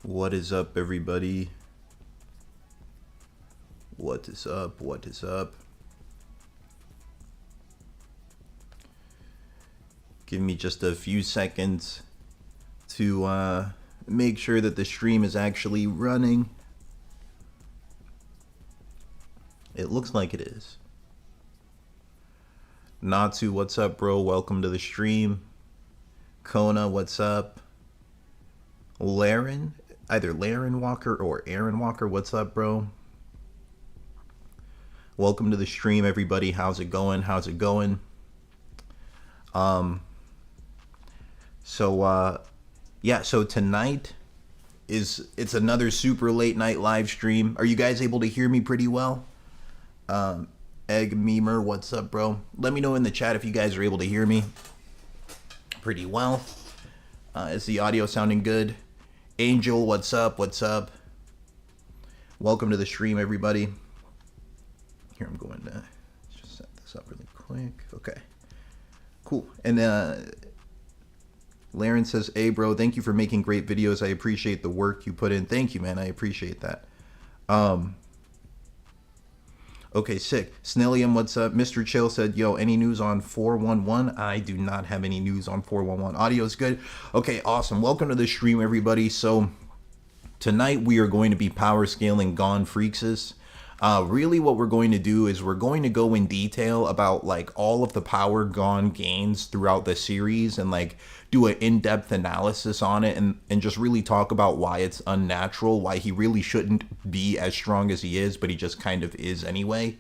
What is up, everybody? What is up? What is up? Give me just a few seconds to make sure that the stream is actually running. It looks like it is. Natsu, what's up, bro? Welcome to the stream. Kona, what's up? Laren, either Laren Walker or Aaron Walker, what's up, bro? Welcome to the stream, everybody. How's it going? How's it going? So tonight it's another super late night live stream. Are you guys able to hear me pretty well? Egg Memer, what's up, bro? Let me know in the chat if you guys are able to hear me pretty well. Is the audio sounding good? Angel, what's up? What's up? Welcome to the stream, everybody. Here, I'm going to just set this up really quick. Okay, cool. And Laren says, hey, bro, thank you for making great videos. I appreciate the work you put in. Thank you, man. I appreciate that. Okay, sick. Snellium, what's up? Mr. Chill said, yo, any news on 411? I do not have any news on 411. Audio's good. Okay, awesome. Welcome to the stream, everybody. So tonight we are going to be power scaling Gone Freakses. Really what we're going to do is we're going to go in detail about like all of the power Gon gains throughout the series and like do an in-depth analysis on it and just really talk about why it's unnatural, why he really shouldn't be as strong as he is, but he just kind of is anyway.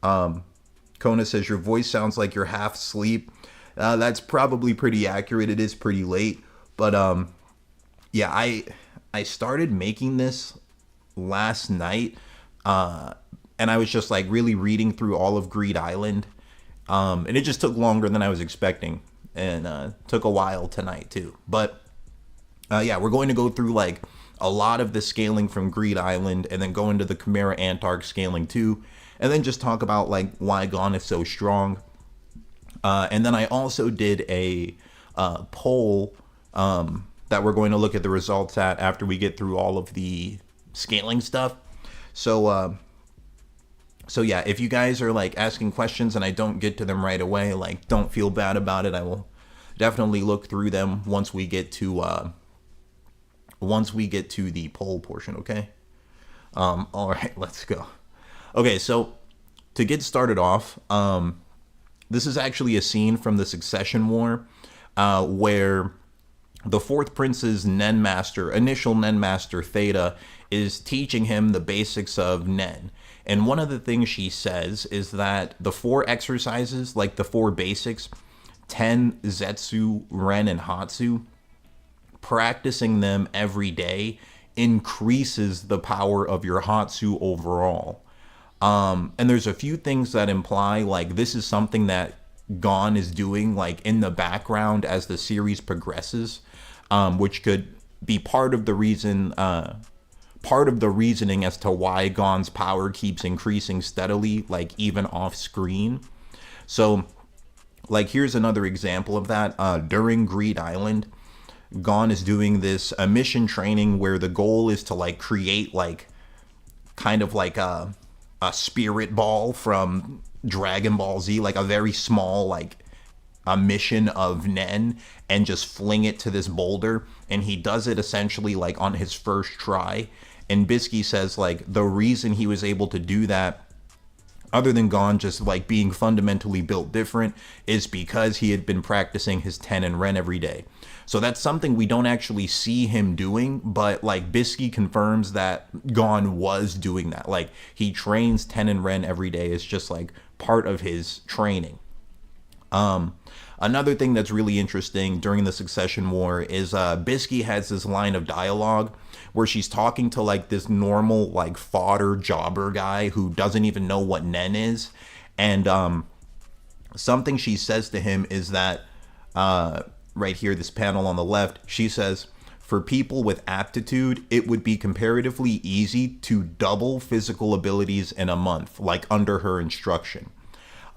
Kona says, your voice sounds like you're half asleep. That's probably pretty accurate. It is pretty late, but yeah, I started making this last night. And I was just like really reading through all of Greed Island. And it just took longer than I was expecting. And took a while tonight too. But yeah, we're going to go through like a lot of the scaling from Greed Island and then go into the Chimera Ant arc scaling too. And then just talk about like why Gon is so strong. And then I also did a poll that we're going to look at the results at after we get through all of the scaling stuff. So yeah, if you guys are like asking questions and I don't get to them right away, like don't feel bad about it. I will definitely look through them once we get to the poll portion, okay? All right, let's go. Okay, so to get started off, this is actually a scene from the Succession War, where the Fourth Prince's Nen Master, initial Nen Master Theta, is teaching him the basics of Nen. And one of the things she says is that the 4 exercises, like the 4 basics, Ten, Zetsu, Ren, and Hatsu, practicing them every day increases the power of your Hatsu overall. And there's a few things that imply like this is something that Gon is doing like in the background as the series progresses, which could be part of the reason, part of the reasoning as to why Gon's power keeps increasing steadily, like even off screen. So like here's another example of that. During Greed Island, Gon is doing this mission training where the goal is to like create like kind of like a spirit ball from Dragon Ball Z, like a very small like a mission of Nen, and just fling it to this boulder. And he does it essentially like on his first try. And Bisky says like the reason he was able to do that, other than Gon just like being fundamentally built different, is because he had been practicing his Ten and Ren every day. So that's something we don't actually see him doing, but like Bisky confirms that Gon was doing that. Like he trains Ten and Ren every day. It's just like part of his training. Another thing that's really interesting during the Succession War is Bisky has this line of dialogue where she's talking to like this normal like fodder jobber guy who doesn't even know what Nen is. And something she says to him is that right here, this panel on the left, she says, for people with aptitude, it would be comparatively easy to double physical abilities in a month, like under her instruction.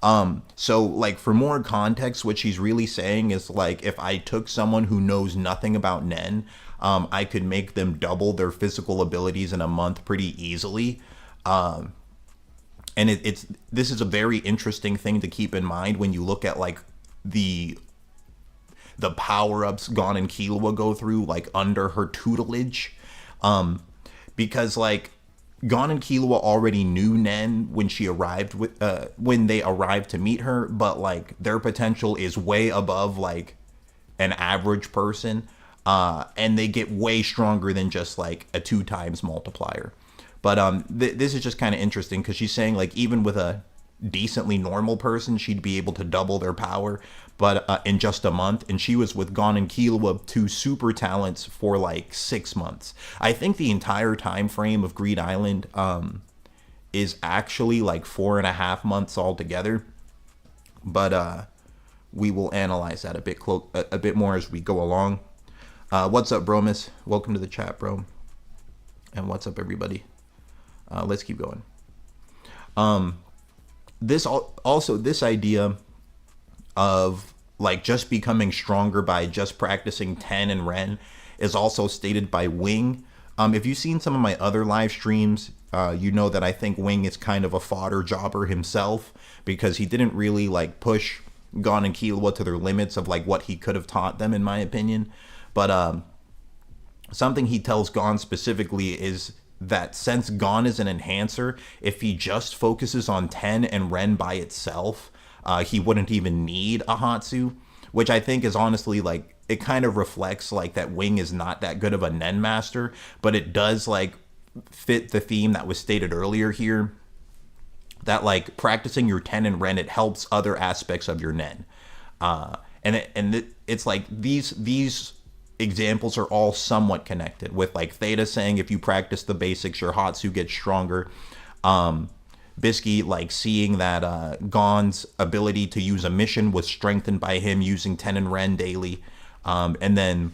So like for more context, what she's really saying is like if I took someone who knows nothing about Nen, I could make them double their physical abilities in a month pretty easily. And it's this is a very interesting thing to keep in mind when you look at like the power ups Gon and Killua go through like under her tutelage, because like Gon and Killua already knew Nen when she arrived with when they arrived to meet her, but like their potential is way above like an average person, and they get way stronger than just like a 2 times multiplier. But this is just kind of interesting because she's saying like even with a decently normal person, she'd be able to double their power, but in just a month. And she was with Gon and Killua, 2 super talents, for like 6 months. I think the entire time frame of Greed Island is actually like 4.5 months altogether. But we will analyze that a bit more as we go along. What's up, Bromus? Welcome to the chat, bro. And what's up, everybody? Let's keep going. This idea of like just becoming stronger by just practicing Ten and Ren is also stated by Wing. If you've seen some of my other live streams, you know that I think Wing is kind of a fodder jobber himself because he didn't really like push Gon and Killua to their limits of like what he could have taught them, in my opinion. But something he tells Gon specifically is that since Gon is an enhancer, if he just focuses on Ten and Ren by itself, he wouldn't even need a Hatsu, which I think is honestly like, it kind of reflects like that Wing is not that good of a Nen master, but it does like fit the theme that was stated earlier here, that like practicing your Ten and Ren, it helps other aspects of your Nen. It's like these examples are all somewhat connected, with like Theta saying if you practice the basics, your Hatsu gets stronger. Bisky like seeing that Gon's ability to use a mission was strengthened by him using Ten and Ren daily. And then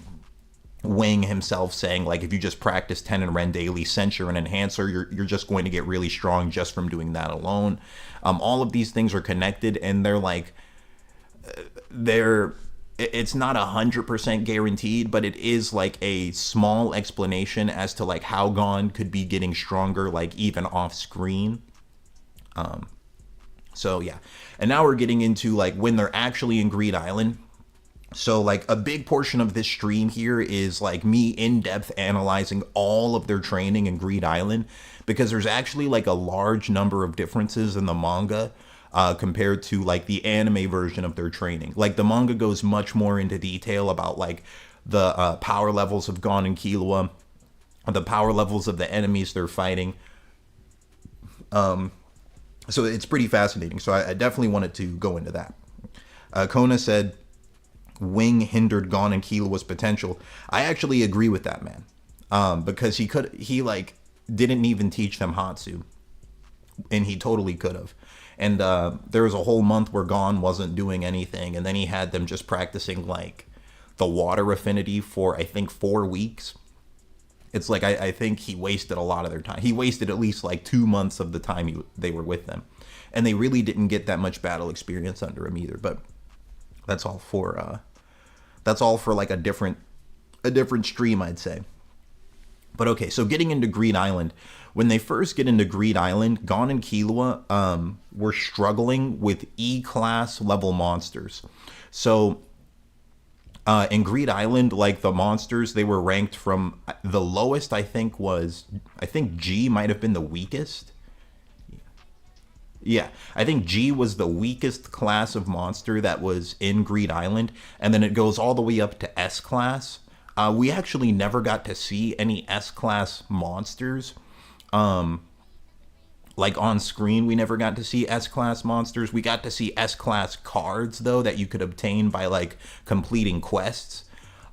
Wing himself saying like if you just practice Ten and Ren daily, since you're an enhancer, you're just going to get really strong just from doing that alone. All of these things are connected, and they're like it's not 100% guaranteed, but it is like a small explanation as to like how Gon could be getting stronger, like even off screen. So yeah, and now we're getting into like when they're actually in Greed Island. So like a big portion of this stream here is like me in depth analyzing all of their training in Greed Island, because there's actually like a large number of differences in the manga compared to like the anime version of their training. Like the manga goes much more into detail about like the power levels of Gon and Killua, the power levels of the enemies they're fighting. So it's pretty fascinating. So I definitely wanted to go into that. Kona said Wing hindered Gon and Killua's potential. I actually agree with that, man. Because he like didn't even teach them Hatsu, and he totally could have. And there was a whole month where Gon wasn't doing anything, and then he had them just practicing like the water affinity for I think 4 weeks. It's like I think he wasted a lot of their time. He wasted at least like 2 months of the time they were with them, and they really didn't get that much battle experience under him either. But that's all for like a different stream, I'd say. But okay, so getting into Greed Island. When they first get into Greed Island, Gon and Killua were struggling with E-class level monsters. So in Greed Island, like the monsters, they were ranked from the lowest, I think G might have been the weakest. Yeah, I think G was the weakest class of monster that was in Greed Island, and then it goes all the way up to S class. We actually never got to see any S class monsters. Like on screen, we never got to see S class monsters. We got to see S class cards though that you could obtain by like completing quests.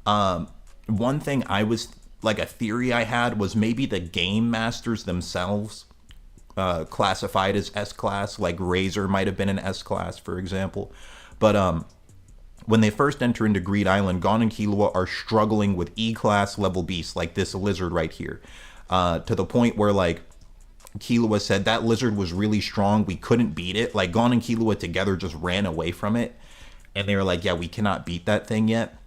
One thing I was like, a theory I had was maybe the game masters themselves classified as S class, like Razer might have been an S class, for example. But when they first enter into Greed Island, Gon and Killua are struggling with E class level beasts like this lizard right here, to the point where like Killua said that lizard was really strong. We couldn't beat it. Like Gon and Killua together just ran away from it. And they were like, yeah, we cannot beat that thing yet.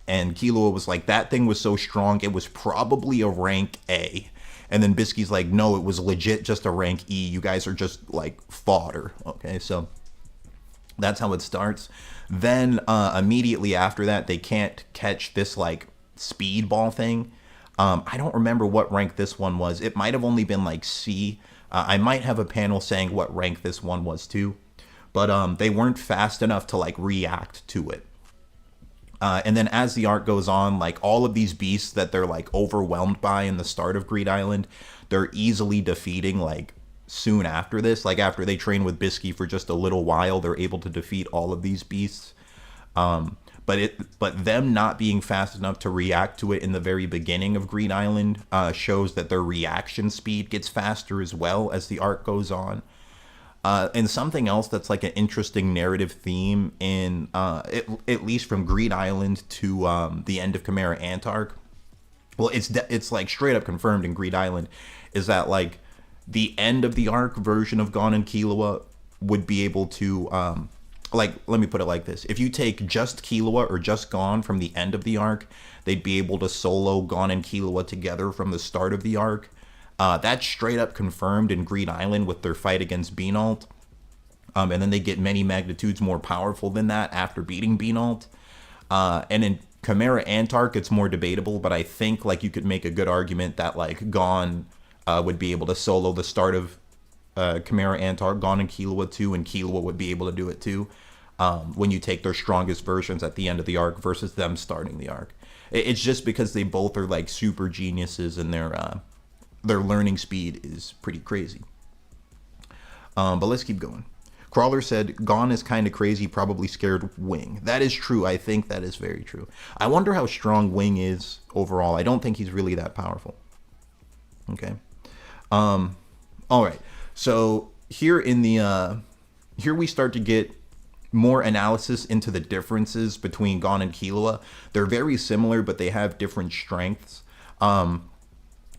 And Killua was like, that thing was so strong, it was probably a rank A. And then Bisky's like, no, it was legit just a rank E. You guys are just like fodder. Okay, so that's how it starts. Then immediately after that, they can't catch this like speedball thing. I don't remember what rank this one was. It might have only been like C. I might have a panel saying what rank this one was too. But they weren't fast enough to like react to it. And then as the arc goes on, like all of these beasts that they're like overwhelmed by in the start of Greed Island, they're easily defeating like soon after this. Like after they train with Bisky for just a little while, they're able to defeat all of these beasts. But them not being fast enough to react to it in the very beginning of Greed Island shows that their reaction speed gets faster as well as the arc goes on. And something else that's like an interesting narrative theme in at least from Greed Island to the end of Chimera Ant arc. Well, it's like straight up confirmed in Greed Island is that like the end of the arc version of Gon and Killua would be able to like, let me put it like this. If you take just Killua or just Gon from the end of the arc, they'd be able to solo Gon and Killua together from the start of the arc. That's straight up confirmed in Greed Island with their fight against Beanault. And then they get many magnitudes more powerful than that after beating Beanault. And in Chimera Ant arc, it's more debatable, but I think like you could make a good argument that like Gon would be able to solo the start of Chimera Ant arc, Gon and Killua too, and Killua would be able to do it too. When you take their strongest versions at the end of the arc versus them starting the arc. It's just because they both are like super geniuses and their learning speed is pretty crazy. But let's keep going. Crawler said, Gon is kind of crazy, probably scared Wing. That is true. I think that is very true. I wonder how strong Wing is overall. I don't think he's really that powerful. Okay. All right. So here in the here we start to get more analysis into the differences between Gon and Killua. They're very similar, but they have different strengths.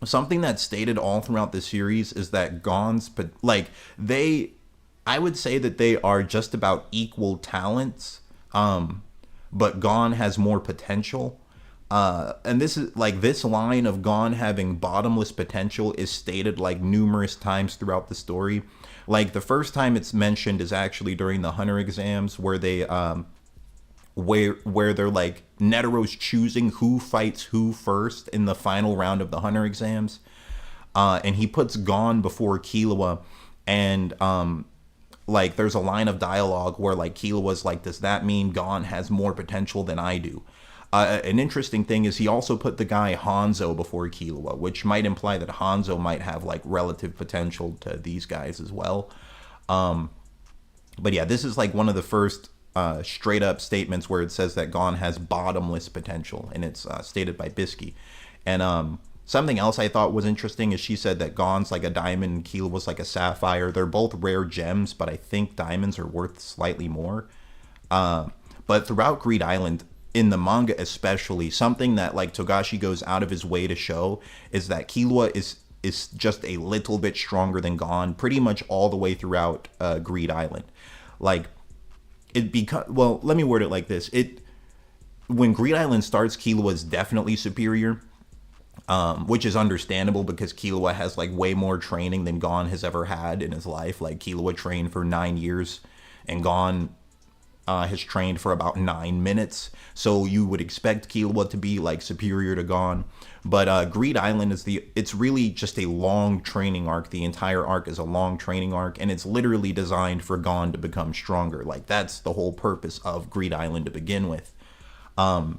Something that's stated all throughout the series is that Gon's, like, I would say that they are just about equal talents, but Gon has more potential. And this is like this line of Gon having bottomless potential is stated like numerous times throughout the story. Like the first time it's mentioned is actually during the Hunter exams where they where they're like Netero's choosing who fights who first in the final round of the Hunter exams. And he puts Gon before Killua, and like there's a line of dialogue where like Killua's like, does that mean Gon has more potential than I do? An interesting thing is he also put the guy Hanzo before Killua, which might imply that Hanzo might have like relative potential to these guys as well. But yeah, this is like one of the first straight up statements where it says that Gon has bottomless potential, and it's stated by Bisky. And something else I thought was interesting is she said that Gon's like a diamond and Killua's like a sapphire. They're both rare gems, but I think diamonds are worth slightly more. But throughout Greed Island, in the manga especially, something that like Togashi goes out of his way to show is that Killua is just a little bit stronger than Gon pretty much all the way throughout Greed Island. Like well, let me word it like this. When Greed Island starts, Killua is definitely superior, which is understandable because Killua has like way more training than Gon has ever had in his life. Like Killua trained for 9 years and Gon has trained for about 9 minutes, so you would expect Killua to be like superior to Gon. But Greed Island it's really just a long training arc. The entire arc is a long training arc, and it's literally designed for Gon to become stronger. Like that's the whole purpose of Greed Island to begin with. But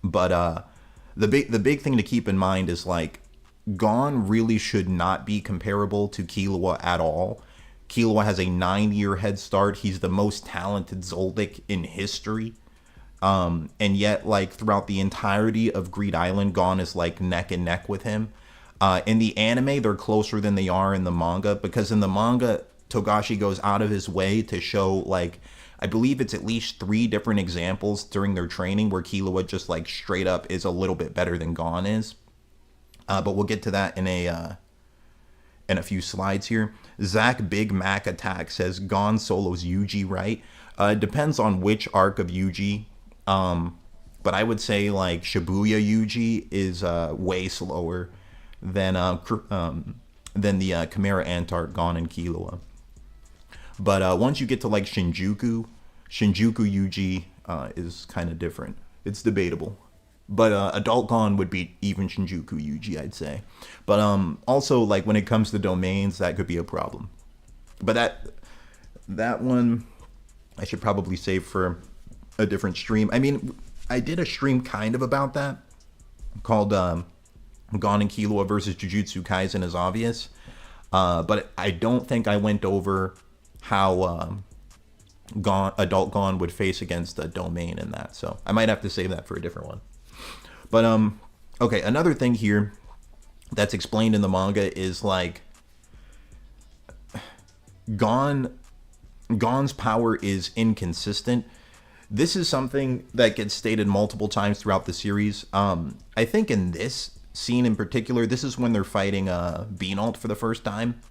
the big thing to keep in mind is like Gon really should not be comparable to Killua at all. Killua has a 9-year head start. He's the most talented Zoldyck in history. And yet, like, throughout the entirety of Greed Island, Gon is, like, neck and neck with him. In the anime, they're closer than they are in the manga, because in the manga, Togashi goes out of his way to show, like, I believe it's at least 3 different examples during their training where Killua just, like, straight up is a little bit better than Gon is. But we'll get to that in and a few slides here. Zach Big Mac Attack says Gon solos Yuji, right? It depends on which arc of Yuji. But I would say like Shibuya Yuji is way slower than the Chimera Ant arc Gon and Killua. But once you get to like Shinjuku Yuji is kind of different. It's debatable. But Adult Gon would beat even Shinjuku Yuji, I'd say. But also, like, when it comes to domains, that could be a problem. But that one, I should probably save for a different stream. I mean, I did a stream kind of about that, called Gon and Killua versus Jujutsu Kaisen is obvious. But I don't think I went over how Adult Gon would face against a domain in that. So I might have to save that for a different one. But okay, another thing here that's explained in the manga is like Gon's power is inconsistent. This is something that gets stated multiple times throughout the series. I think in this scene in particular, this is when they're fighting Beanault for the first time.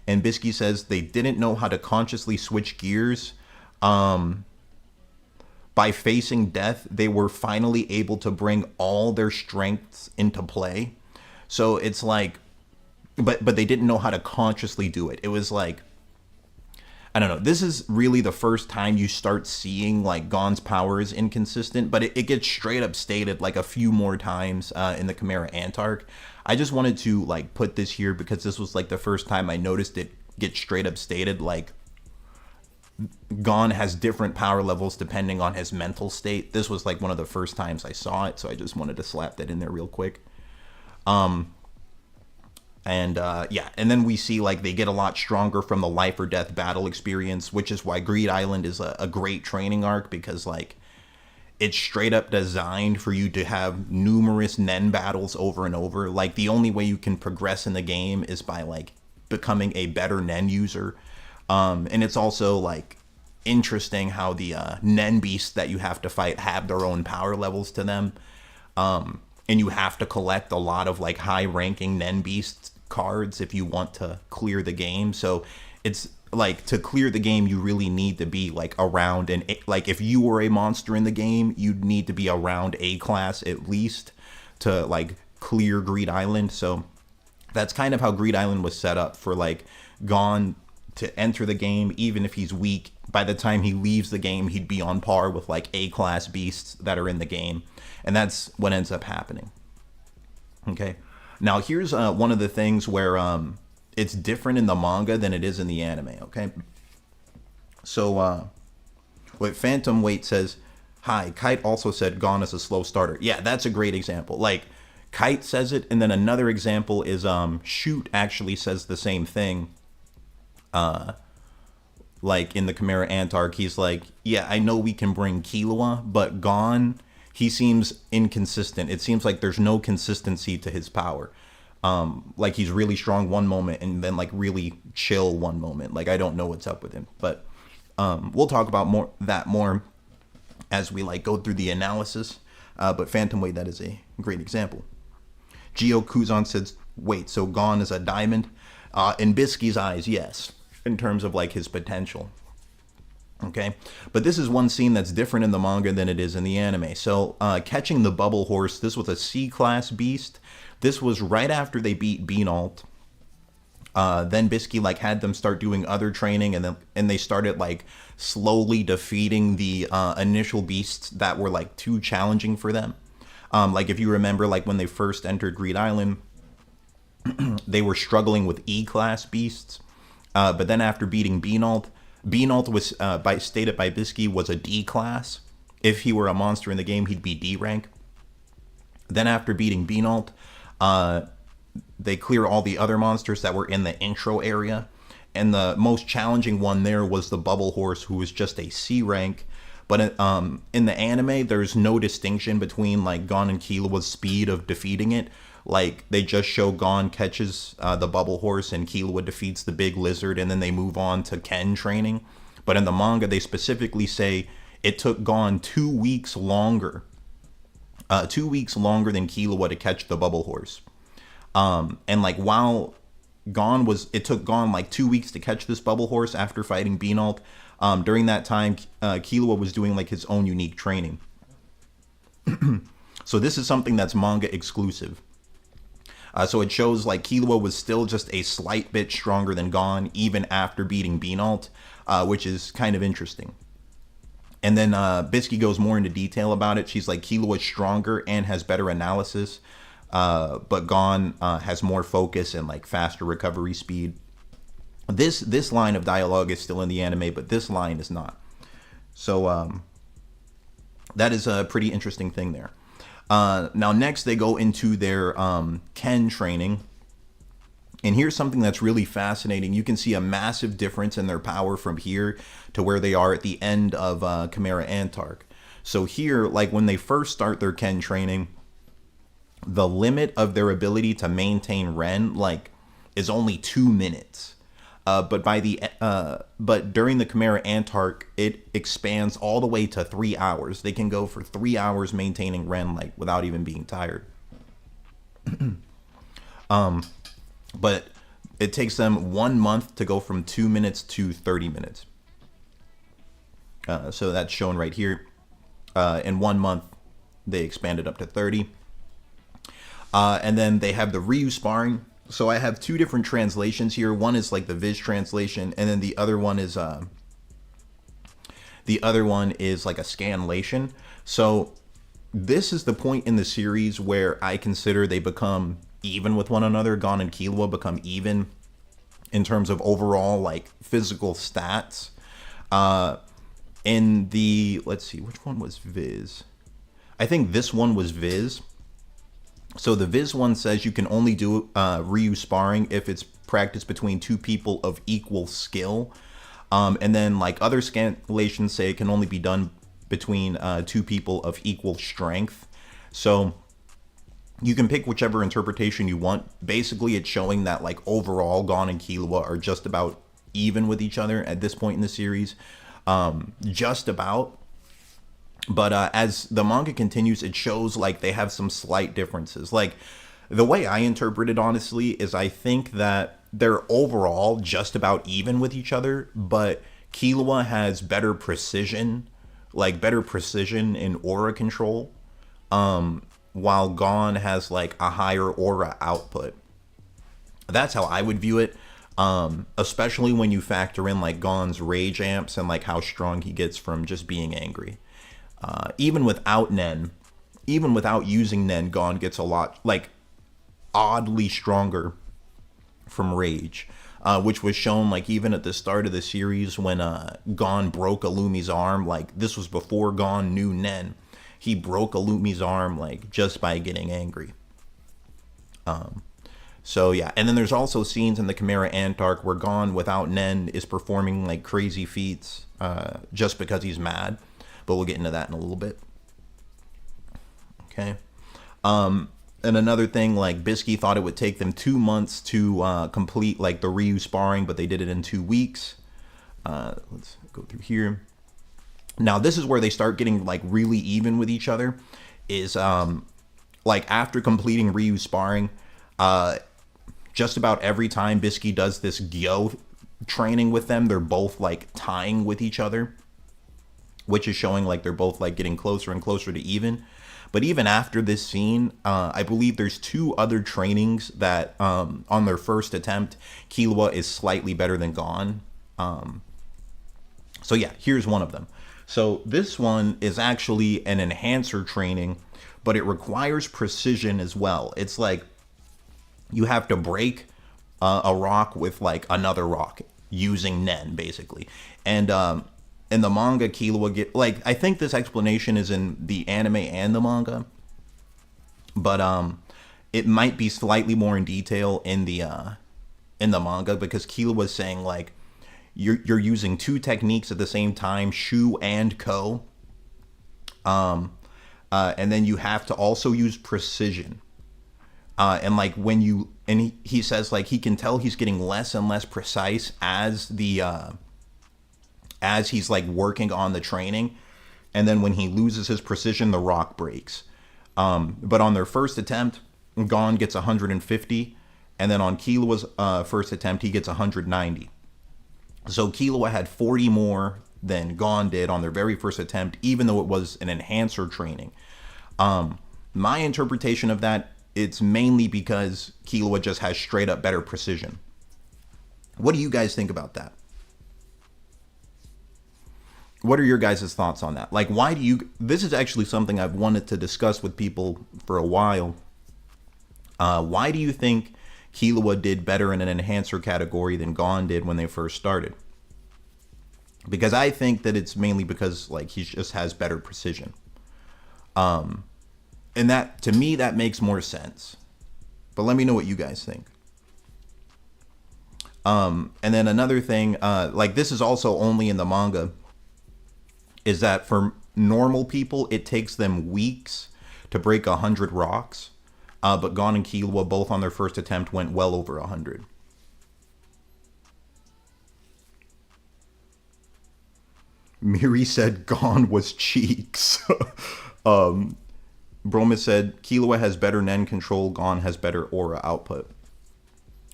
And Bisky says they didn't know how to consciously switch gears. By facing death, they were finally able to bring all their strengths into play. So it's like, but they didn't know how to consciously do it. It was like, I don't know. This is really the first time you start seeing like Gon's power is inconsistent, but it gets straight up stated like a few more times in the Chimera Ant arc. I just wanted to like put this here because this was like the first time I noticed it get straight up stated like Gon has different power levels depending on his mental state. This was like one of the first times I saw it, so I just wanted to slap that in there real quick. Yeah, and then we see like they get a lot stronger from the life or death battle experience, which is why Greed Island is a great training arc, because like it's straight up designed for you to have numerous Nen battles over and over. Like the only way you can progress in the game is by like becoming a better Nen user. And it's also like interesting how the Nen beasts that you have to fight have their own power levels to them. And you have to collect a lot of like high ranking Nen beast cards if you want to clear the game. So it's like to clear the game, you really need to be like around and like if you were a monster in the game, you'd need to be around A class at least to like clear Greed Island. So that's kind of how Greed Island was set up for like Gon to enter the game. Even if he's weak, by the time he leaves the game, he'd be on par with like A class beasts that are in the game. And that's what ends up happening. Okay. Now here's one of the things where it's different in the manga than it is in the anime. Okay. So what Phantom Weight says, hi, Kite also said Gon is a slow starter. Yeah, that's a great example. Like Kite says it, and then another example is Shoot actually says the same thing. Like in the Chimera Ant arc, he's like, yeah, I know we can bring Killua, but Gon, he seems inconsistent. It seems like there's no consistency to his power. Like he's really strong one moment and then like really chill one moment. Like I don't know what's up with him, but we'll talk about more as we like go through the analysis. But Phantom Weight, that is a great example. Geo Kuzan says, wait, so Gon is a diamond? In Bisky's eyes, yes, in terms of like his potential. Okay, but this is one scene that's different in the manga than it is in the anime. So catching the bubble horse, this was a C-class beast. This was right after they beat Beanault. Then Bisky like had them start doing other training, and they started like slowly defeating the initial beasts that were like too challenging for them. Like if you remember, like when they first entered Greed Island, they were struggling with E-class beasts. But then after beating Beanault was stated by Bisky was a D class. If he were a monster in the game, he'd be D rank. Then after beating Beanault, they clear all the other monsters that were in the intro area. And the most challenging one there was the Bubble Horse, who was just a C rank. But in the anime, there's no distinction between like Gon and Killua's speed of defeating it. Like they just show Gon catches the Bubble Horse and Killua defeats the big lizard, and then they move on to Ken training. But in the manga, they specifically say it took Gon 2 weeks longer. 2 weeks longer than Killua to catch the Bubble Horse. And like while it took Gon like 2 weeks to catch this bubble horse after fighting Beanalt. During that time, Killua was doing like his own unique training. So this is something that's manga exclusive. So it shows like Killua was still just a slight bit stronger than Gon even after beating Beanalt, which is kind of interesting. And then Bisky goes more into detail about it. She's like, Killua is stronger and has better analysis, but Gon has more focus and like faster recovery speed. This line of dialogue is still in the anime, but this line is not. So that is a pretty interesting thing there. Now next they go into their Ken training. And here's something that's really fascinating. You can see a massive difference in their power from here to where they are at the end of Chimera Ant arc. So here, like when they first start their Ken training, the limit of their ability to maintain Ren like is only 2 minutes. But during the Chimera Ant arc, it expands all the way to 3 hours. They can go for 3 hours maintaining Ren like without even being tired. But it takes them 1 month to go from 2 minutes to 30 minutes. So that's shown right here. In 1 month, they expanded up to 30. And then they have the Ryu sparring. So I have 2 different translations here. One is like the Viz translation, and then the other one is like a scanlation. So this is the point in the series where I consider they become even with one another. Gon and Killua become even in terms of overall like physical stats. In the, let's see, which one was Viz? I think this one was Viz. So the Viz one says you can only do Ryu sparring if it's practiced between 2 people of equal skill. And then like other scanlations say it can only be done between 2 people of equal strength. So you can pick whichever interpretation you want. Basically, it's showing that like overall Gon and Killua are just about even with each other at this point in the series. Just about. But as the manga continues, it shows like they have some slight differences. Like the way I interpret it, honestly, is I think that they're overall just about even with each other, but Killua has better precision in aura control, while Gon has like a higher aura output. That's how I would view it, especially when you factor in like Gon's rage amps and like how strong he gets from just being angry. Even without using Nen, Gon gets a lot, like, oddly stronger from rage, which was shown, like, even at the start of the series when Gon broke Illumi's arm. Like, this was before Gon knew Nen. He broke Illumi's arm, like, just by getting angry. So, yeah. And then there's also scenes in the Chimera Ant arc where Gon, without Nen, is performing, like, crazy feats just because he's mad. But we'll get into that in a little bit. Okay. And another thing, like, Bisky thought it would take them 2 months to complete, like, the Ryu sparring, but they did it in 2 weeks. Let's go through here. Now, this is where they start getting, like, really even with each other. Is, like, after completing Ryu sparring, just about every time Bisky does this Gyo training with them, they're both, like, tying with each other, which is showing like they're both like getting closer and closer to even. But even after this scene, I believe there's 2 other trainings that on their first attempt, Killua is slightly better than Gon. So yeah, here's one of them. So this one is actually an enhancer training, but it requires precision as well. It's like you have to break a rock with like another rock using Nen, basically. And in the manga, Killua I think this explanation is in the anime and the manga, but it might be slightly more in detail in the manga, because Killua was saying like you're using 2 techniques at the same time, Shu and Ko, and then you have to also use precision, and like he says like he can tell he's getting less and less precise as he's like working on the training, and then when he loses his precision, the rock breaks. But on their first attempt, Gon gets 150, And then on Killua's first attempt, he gets 190. So Killua had 40 more than Gon did on their very first attempt, even though it was an enhancer training. My interpretation of that, it's mainly because Killua just has straight up better precision. What do you guys think about that? What are your guys' thoughts on that? Like, why do you... This is actually something I've wanted to discuss with people for a while. Why do you think Killua did better in an enhancer category than Gon did when they first started? Because I think that it's mainly because, like, he just has better precision. And that, to me, that makes more sense. But let me know what you guys think. And then another thing, like, this is also only in the manga, is that for normal people, it takes them weeks to break 100 rocks. But Gon and Killua, both on their first attempt, went well over 100. Miri said Gon was cheeks. Broma said Killua has better Nen control, Gon has better aura output.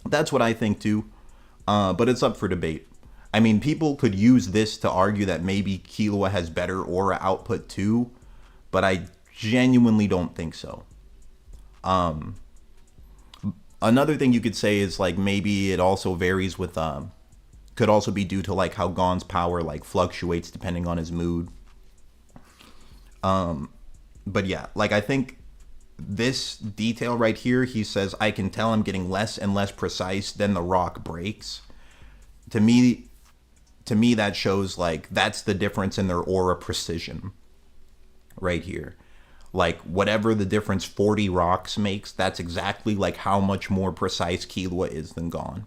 That's what I think too. But it's up for debate. I mean, people could use this to argue that maybe Killua has better aura output too, but I genuinely don't think so. Another thing you could say is, like, maybe it also varies with, could also be due to, like, how Gon's power, like, fluctuates depending on his mood. But yeah, like, I think this detail right here, he says, I can tell I'm getting less and less precise, then the rock breaks. To me, that shows, like, that's the difference in their aura precision right here. Like, whatever the difference 40 rocks makes, that's exactly, like, how much more precise Killua is than Gon.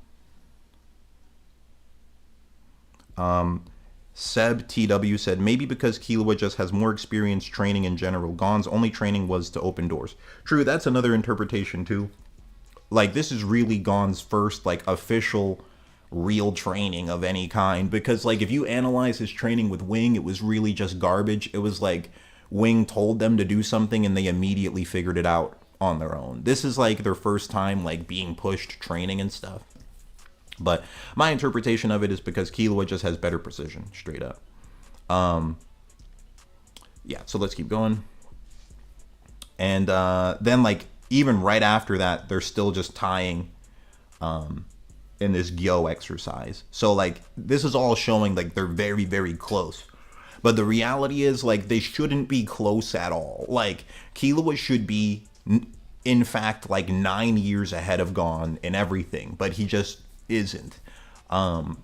Seb TW said, maybe because Killua just has more experience training in general. Gon's only training was to open doors. True, that's another interpretation, too. Like, this is really Gon's first, like, official real training of any kind, because, like, if you analyze his training with Wing, it was really just garbage. It was like Wing told them to do something and they immediately figured it out on their own. This is like their first time, like, being pushed training and stuff. But my interpretation of it is because Killua just has better precision, straight up. Yeah, so let's keep going. And then, like, even right after that, they're still just tying in this Gyo exercise. So, like, this is all showing, like, they're very, very close. But the reality is, like, they shouldn't be close at all. Like, Killua should be, in fact, like, 9 years ahead of Gon in everything. But he just isn't. Yeah,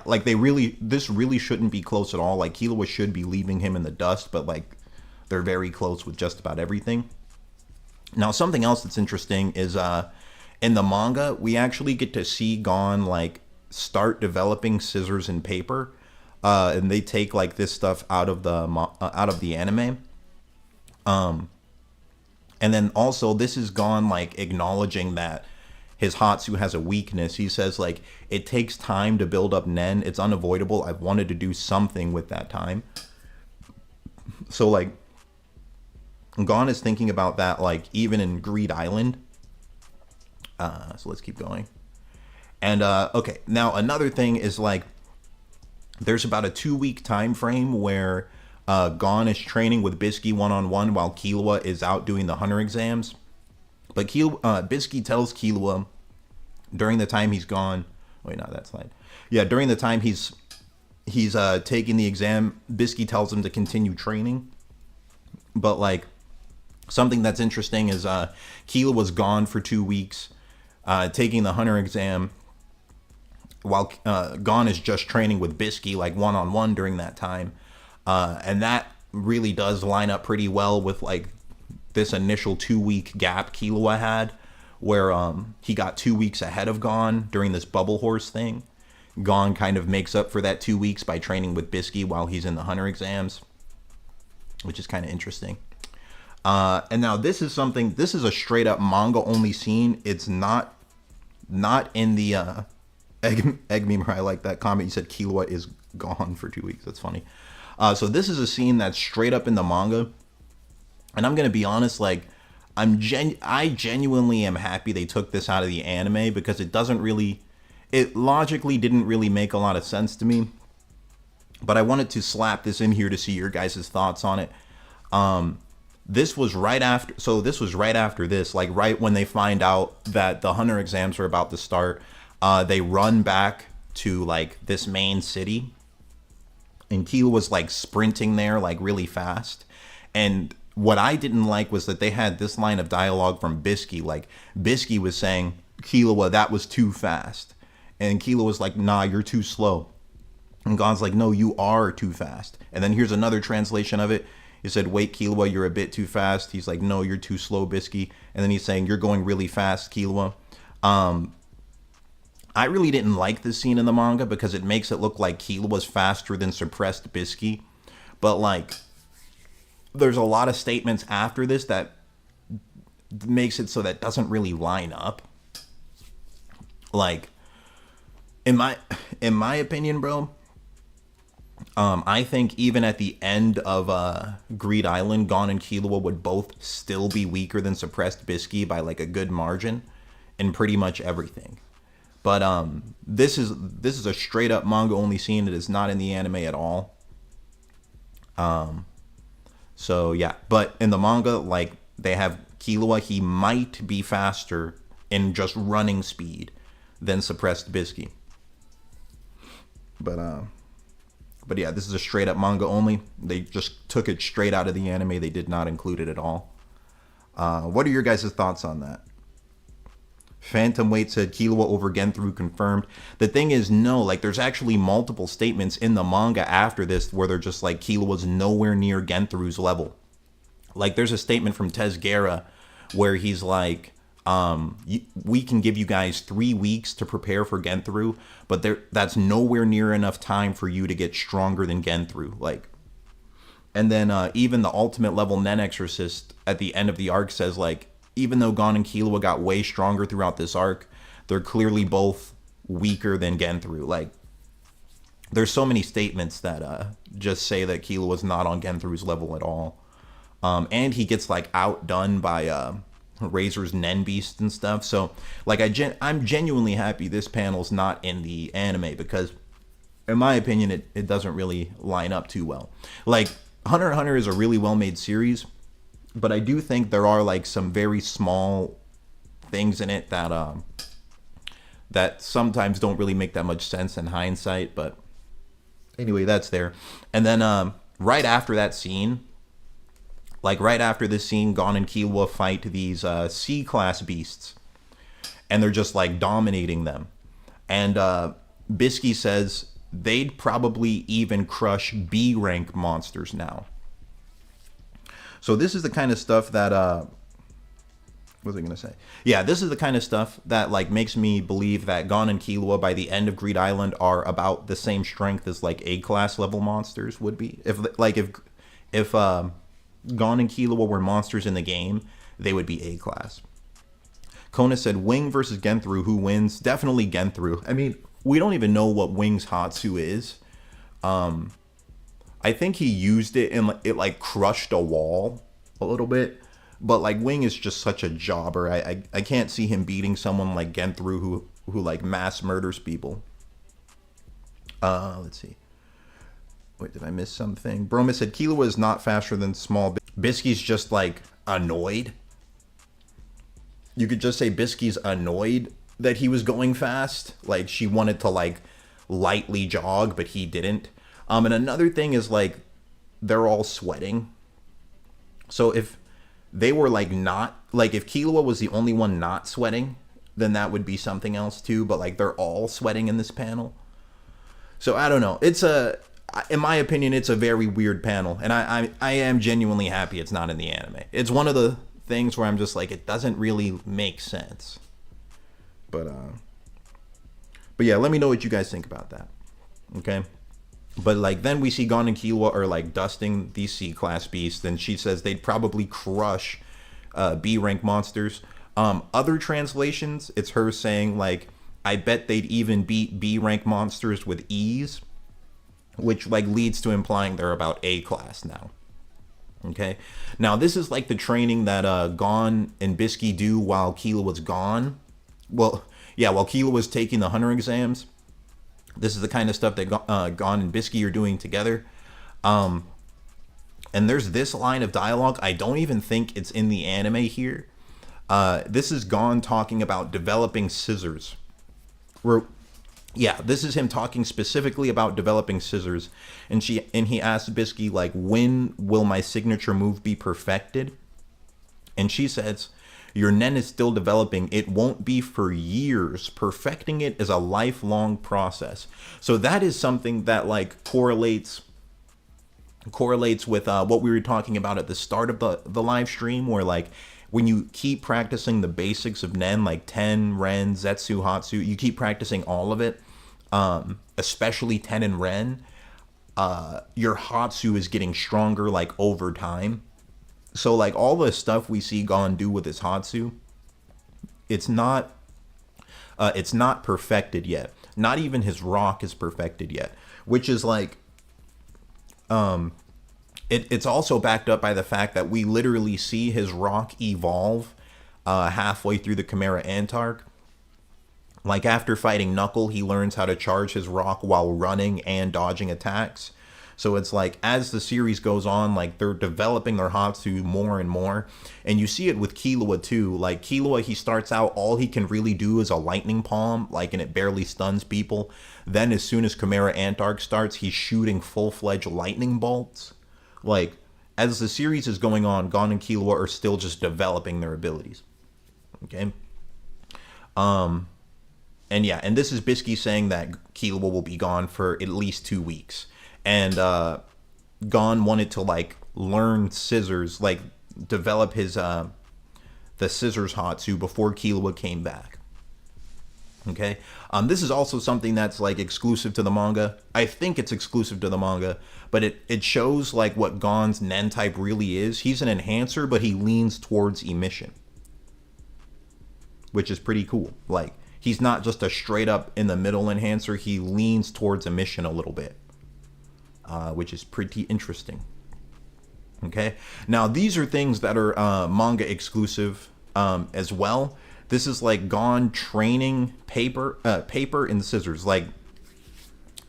like, this really shouldn't be close at all. Like, Killua should be leaving him in the dust, but, like, they're very close with just about everything. Now, something else that's interesting is, in the manga, we actually get to see Gon, like, start developing scissors and paper, and they take, like, this stuff out of the anime. And then also, this is Gon, like, acknowledging that his Hatsu has a weakness. He says, like, it takes time to build up Nen. It's unavoidable. I've wanted to do something with that time. So, like, Gon is thinking about that, like, even in Greed Island. So let's keep going. And, okay, now another thing is, like, there's about a 2-week time frame where Gon is training with Bisky one-on-one while Killua is out doing the hunter exams. But Bisky tells Killua during the time he's gone... Wait, not that slide. Yeah, during the time he's taking the exam, Bisky tells him to continue training. But, like, something that's interesting is Killua was gone for 2 weeks, taking the hunter exam, while Gon is just training with Bisky, like, one-on-one during that time. And that really does line up pretty well with, like, this initial 2-week gap Killua had, where he got 2 weeks ahead of Gon during this bubble horse thing. Gon kind of makes up for that 2 weeks by training with Bisky while he's in the hunter exams, which is kind of interesting. And now this is a straight up manga only scene. It's not in the egg meme. I like that comment. You said Killua is gone for 2 weeks. That's funny. So this is a scene that's straight up in the manga. And I'm going to be honest, like, I genuinely am happy they took this out of the anime because it logically didn't really make a lot of sense to me. But I wanted to slap this in here to see your guys' thoughts on it. This was right after, this, like right when they find out that the hunter exams are about to start. They run back to like this main city, and Killua was like sprinting there like really fast. And what I didn't like was that they had this line of dialogue from Bisky. Like Bisky was saying, Killua, that was too fast. And Killua was like, nah, you're too slow. And Gon's like, no, you are too fast. And then here's another translation of it. He said, wait, Killua, you're a bit too fast. He's like, no, you're too slow, Bisky. And then he's saying, you're going really fast, Killua. I really didn't like this scene in the manga because it makes it look like Killua was faster than suppressed Bisky. But like, there's a lot of statements after this that makes it so that doesn't really line up. Like, in my opinion, bro, I think even at the end of Greed Island, Gon and Killua would both still be weaker than suppressed Bisky by like a good margin in pretty much everything. But this is a straight up manga only scene. It is not in the anime at all. So yeah, but in the manga, like they have Killua, he might be faster in just running speed than suppressed Bisky. But yeah, this is a straight up manga only. They just took it straight out of the anime. They did not include it at all. What are your guys' thoughts on that? Phantom Weight said Killua over Genthru confirmed. The thing is, no, like there's actually multiple statements in the manga after this where they're just like Killua's nowhere near Genthru's level. Like there's a statement from Tesgera where he's like, we can give you guys 3 weeks to prepare for Genthru, but that's nowhere near enough time for you to get stronger than Genthru. Like, and then even the ultimate level Nen Exorcist at the end of the arc says like, even though Gon and Killua got way stronger throughout this arc, they're clearly both weaker than Genthru. Like, there's so many statements that just say that Killua was not on Genthru's level at all. And he gets like outdone by Razer's Nen Beast and stuff. So like I'm genuinely happy this panel's not in the anime because in my opinion it doesn't really line up too well. Like Hunter x Hunter is a really well made series, but I do think there are like some very small things in it that that sometimes don't really make that much sense in hindsight. But anyway, that's there. And then right after that scene, like right after this scene, Gon and Killua fight these C-class beasts, and they're just like dominating them. And Bisky says they'd probably even crush B rank monsters now. So this is the kind of stuff that what was I gonna say? Yeah, this is the kind of stuff that like makes me believe that Gon and Killua by the end of Greed Island are about the same strength as like A-class level monsters would be. If Gon and Killua were monsters in the game, they would be A-class. Kona said, Wing versus Genthru, who wins? Definitely Genthru. I mean, we don't even know what Wing's Hatsu is. I think he used it and it like crushed a wall a little bit. But like Wing is just such a jobber. I can't see him beating someone like Genthru who like mass murders people. Let's see. Wait, did I miss something? Broma said Killua is not faster than small. Bisky's just like annoyed. You could just say Bisky's annoyed that he was going fast. Like she wanted to like lightly jog, but he didn't. And another thing is like they're all sweating. So if they were like not like if Killua was the only one not sweating, then that would be something else too. But like they're all sweating in this panel. So I don't know. In my opinion, it's a very weird panel, and I am genuinely happy it's not in the anime. It's one of the things where I'm just like, it doesn't really make sense. But yeah, let me know what you guys think about that. Okay? But like then we see Gon and Killua are like dusting these C-class beasts, and she says they'd probably crush B-rank monsters. Other translations, it's her saying like, I bet they'd even beat B-rank monsters with ease, which like leads to implying they're about A-class now. Okay. Now this is like the training that Gon and Bisky do while Killua was gone. Well, yeah, while Killua was taking the hunter exams. This is the kind of stuff that Gon and Bisky are doing together. And there's this line of dialogue. I don't even think it's in the anime here. This is Gon talking about developing scissors. Yeah, this is him talking specifically about developing scissors. And he asks Bisky, like, when will my signature move be perfected? And she says, your nen is still developing. It won't be for years. Perfecting it is a lifelong process. So that is something that like correlates with what we were talking about at the start of the live stream, where like when you keep practicing the basics of nen, like ten, ren, zetsu, hatsu, you keep practicing all of it, especially ten and ren, your hatsu is getting stronger like over time. So like all the stuff we see Gon do with his hatsu, it's not perfected yet. Not even his rock is perfected yet, which is like it's also backed up by the fact that we literally see his rock evolve halfway through the Chimera Ant arc. Like after fighting Knuckle, he learns how to charge his rock while running and dodging attacks. So it's like as the series goes on, like they're developing their Hatsu more and more. And you see it with Killua too. Like Killua, he starts out, all he can really do is a lightning palm, like, and it barely stuns people. Then as soon as Chimera Ant arc starts, he's shooting full-fledged lightning bolts. Like as the series is going on, Gon and Killua are still just developing their abilities. Okay. And yeah, and this is Bisky saying that Killua will be gone for at least 2 weeks. And Gon wanted to like learn scissors, like develop his the scissors Hatsu before Killua came back. Okay, this is also something that's like exclusive to the manga. I think it's exclusive to the manga, but it shows like what Gon's nen type really is. He's an enhancer, but he leans towards emission, which is pretty cool. Like he's not just a straight up in the middle enhancer. He leans towards emission a little bit. Which is pretty interesting. Okay, now these are things that are manga exclusive as well. This is like Gon training paper and scissors, like,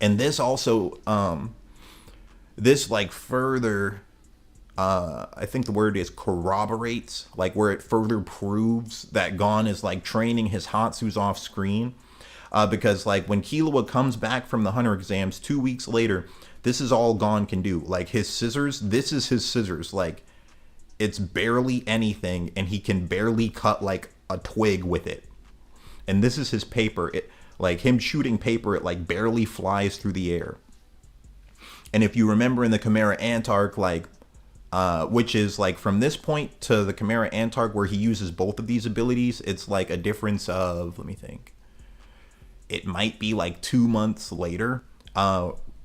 and this also this like further I think the word is corroborates, like where it further proves that Gon is like training his Hatsus off screen, because like when Killua comes back from the hunter exams 2 weeks later, this is all Gon can do. Like his scissors, this is his scissors. Like it's barely anything, and he can barely cut like a twig with it. And this is his paper. It, like him shooting paper, it like barely flies through the air. And if you remember in the Chimera Ant arc, like, which is like from this point to the Chimera Ant arc where he uses both of these abilities, it's like a difference of, let me think, it might be like 2 months later.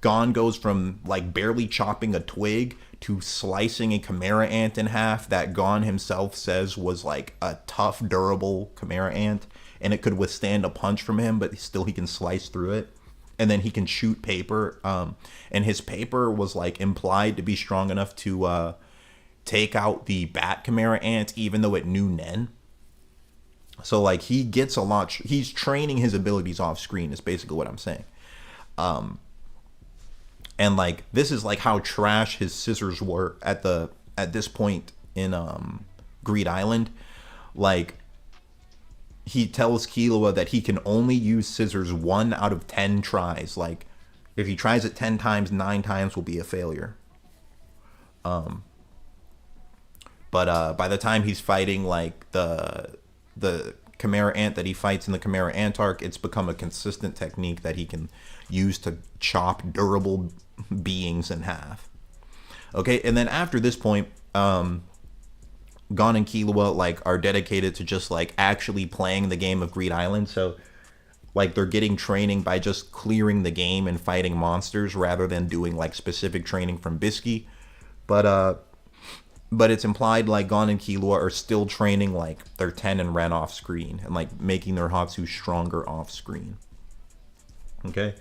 Gon goes from like barely chopping a twig to slicing a Chimera Ant in half that Gon himself says was like a tough, durable Chimera Ant, and it could withstand a punch from him, but still he can slice through it. And then he can shoot paper, and his paper was like implied to be strong enough to take out the Bat Chimera Ant, even though it knew Nen. So like he gets a lot. He's training his abilities off screen. Is basically what I'm saying. And like this is like how trash his scissors were at this point in Greed Island. Like he tells Killua that he can only use scissors 1 out of 10 tries. Like if he tries it 10 times, 9 times will be a failure. But by the time he's fighting like the Chimera Ant that he fights in the Chimera Ant arc, it's become a consistent technique that he can use to chop durable beings in half. Okay, and then after this point, Gon and Killua like are dedicated to just like actually playing the game of Greed Island. So like they're getting training by just clearing the game and fighting monsters rather than doing like specific training from Bisky. But it's implied like Gon and Killua are still training like their Ten and Ren off screen and like making their Hatsu stronger off screen. Okay.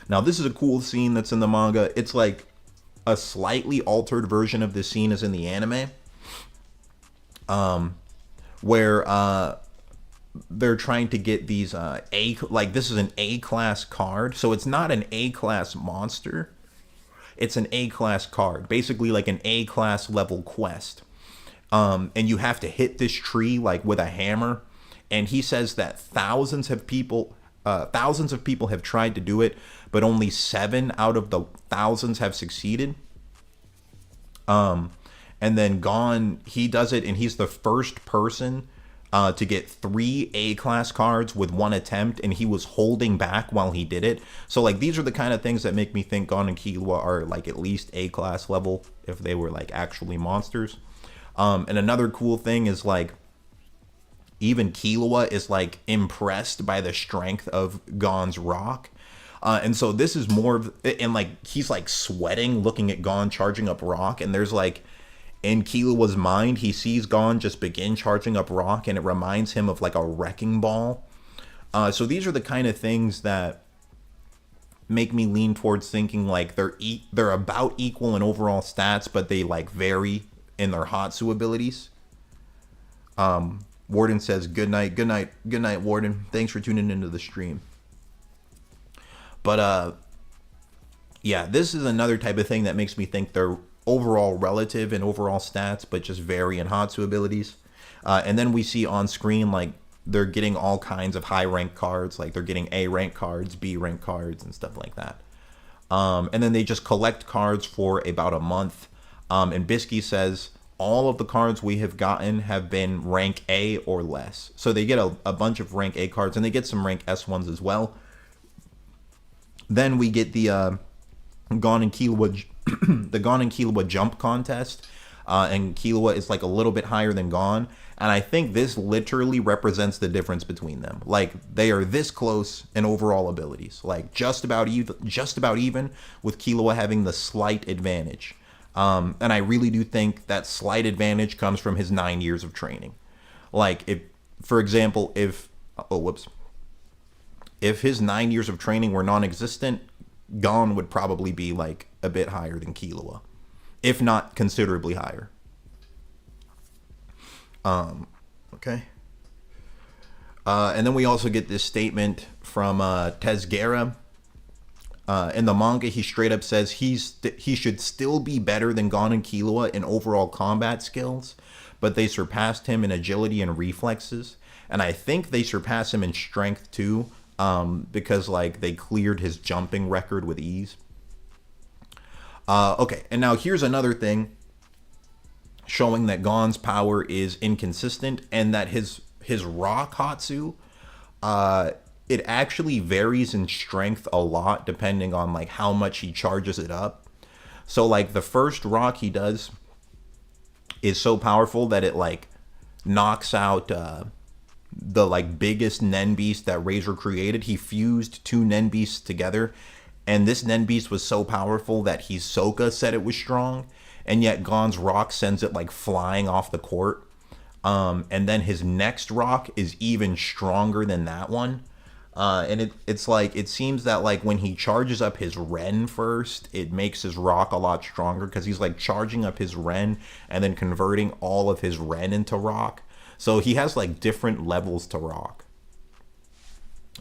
Now this is a cool scene that's in the manga. It's like a slightly altered version of this scene is in the anime, where they're trying to get these this is an A class card, so it's not an A class monster, it's an A class card, basically like an A class level quest. And you have to hit this tree like with a hammer. And he says that thousands of people have tried to do it, but only 7 out of the thousands have succeeded. And then Gon, he does it, and he's the first person to get 3 A-class cards with 1 attempt, and he was holding back while he did it. So, like, these are the kind of things that make me think Gon and Killua are, like, at least A-class level if they were, like, actually monsters. And another cool thing is, like, even Killua is, like, impressed by the strength of Gon's rock. And so this is more of, and, like, he's, like, sweating looking at Gon charging up rock, and there's, like, in Killua's mind, he sees Gon just begin charging up rock, and it reminds him of, like, a wrecking ball. So these are the kind of things that make me lean towards thinking, like, they're about equal in overall stats, but they, like, vary in their Hatsu abilities. Warden says, good night, Warden. Thanks for tuning into the stream. But, yeah, this is another type of thing that makes me think they're overall relative in overall stats, but just vary in Hatsu abilities. And then we see on screen, like, they're getting all kinds of high rank cards, like they're getting A rank cards, B rank cards, and stuff like that. And then they just collect cards for about a month. And Bisky says, all of the cards we have gotten have been rank A or less. So they get a bunch of rank A cards, and they get some rank S ones as well. Then we get the Gon and Killua, the Gon and Killua jump contest. And Killua is like a little bit higher than Gon. And I think this literally represents the difference between them. Like, they are this close in overall abilities. Like, just about even with Killua having the slight advantage. And I really do think that slight advantage comes from his 9 years of training. Like, if, for example, if his 9 years of training were non-existent, Gon would probably be, like, a bit higher than Killua, if not considerably higher. Okay. And then we also get this statement from Tezgera. In the manga, he straight up says he should still be better than Gon and Killua in overall combat skills, but they surpassed him in agility and reflexes. And I think they surpass him in strength too, because, like, they cleared his jumping record with ease. Okay, and now here's another thing showing that Gon's power is inconsistent, and that his rock Hatsu, it actually varies in strength a lot depending on, like, how much he charges it up. So, like, the first rock he does is so powerful that it, like, knocks out the, like, biggest Nen beast that Razer created. He fused 2 Nen beasts together, and this Nen beast was so powerful that Hisoka said it was strong, and yet Gon's rock sends it, like, flying off the court. And then his next rock is even stronger than that one. And it's like, it seems that, like, when he charges up his Ren first, it makes his rock a lot stronger, because he's, like, charging up his Ren and then converting all of his Ren into rock. So he has, like, different levels to rock.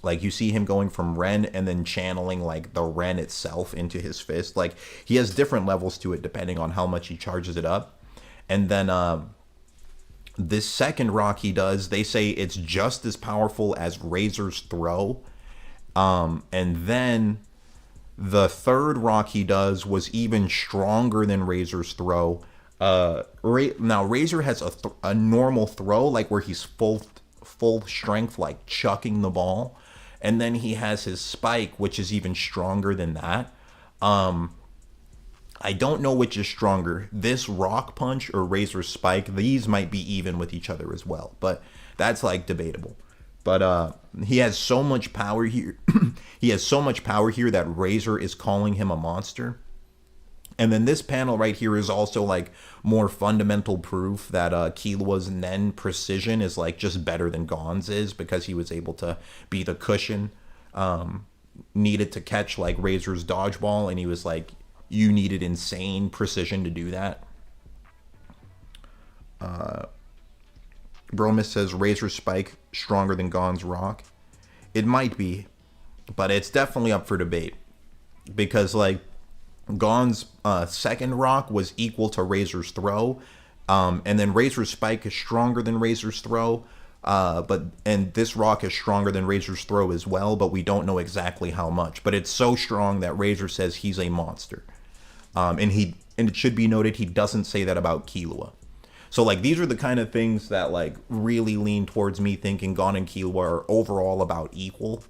Like, you see him going from Ren and then channeling, like, the Ren itself into his fist. Like, he has different levels to it depending on how much he charges it up. And then this second rock he does, they say it's just as powerful as Razer's throw. And then the third rock he does was even stronger than Razer's throw. Now Razer has a normal throw, like, where he's full strength, like, chucking the ball. And then he has his spike, which is even stronger than that. I don't know which is stronger, this rock punch or Razor's spike. These might be even with each other as well, but that's, like, debatable. But he has so much power here. He has so much power here that Razer is calling him a monster. And then this panel right here is also, like, more fundamental proof that Killua's Nen precision is, like, just better than Gon's is, because he was able to be the cushion needed to catch, like, Razer's dodgeball, and he was, like, you needed insane precision to do that. Bromus says Razor's Spike stronger than Gon's Rock. It might be, but it's definitely up for debate. Because, like, Gon's second rock was equal to Razor's Throw. And then Razor's Spike is stronger than Razor's Throw. And this rock is stronger than Razor's Throw as well, but we don't know exactly how much. But it's so strong that Razor says he's a monster. And it should be noted, he doesn't say that about Killua. So, like, these are the kind of things that, like, really lean towards me thinking Gon and Killua are overall about equal.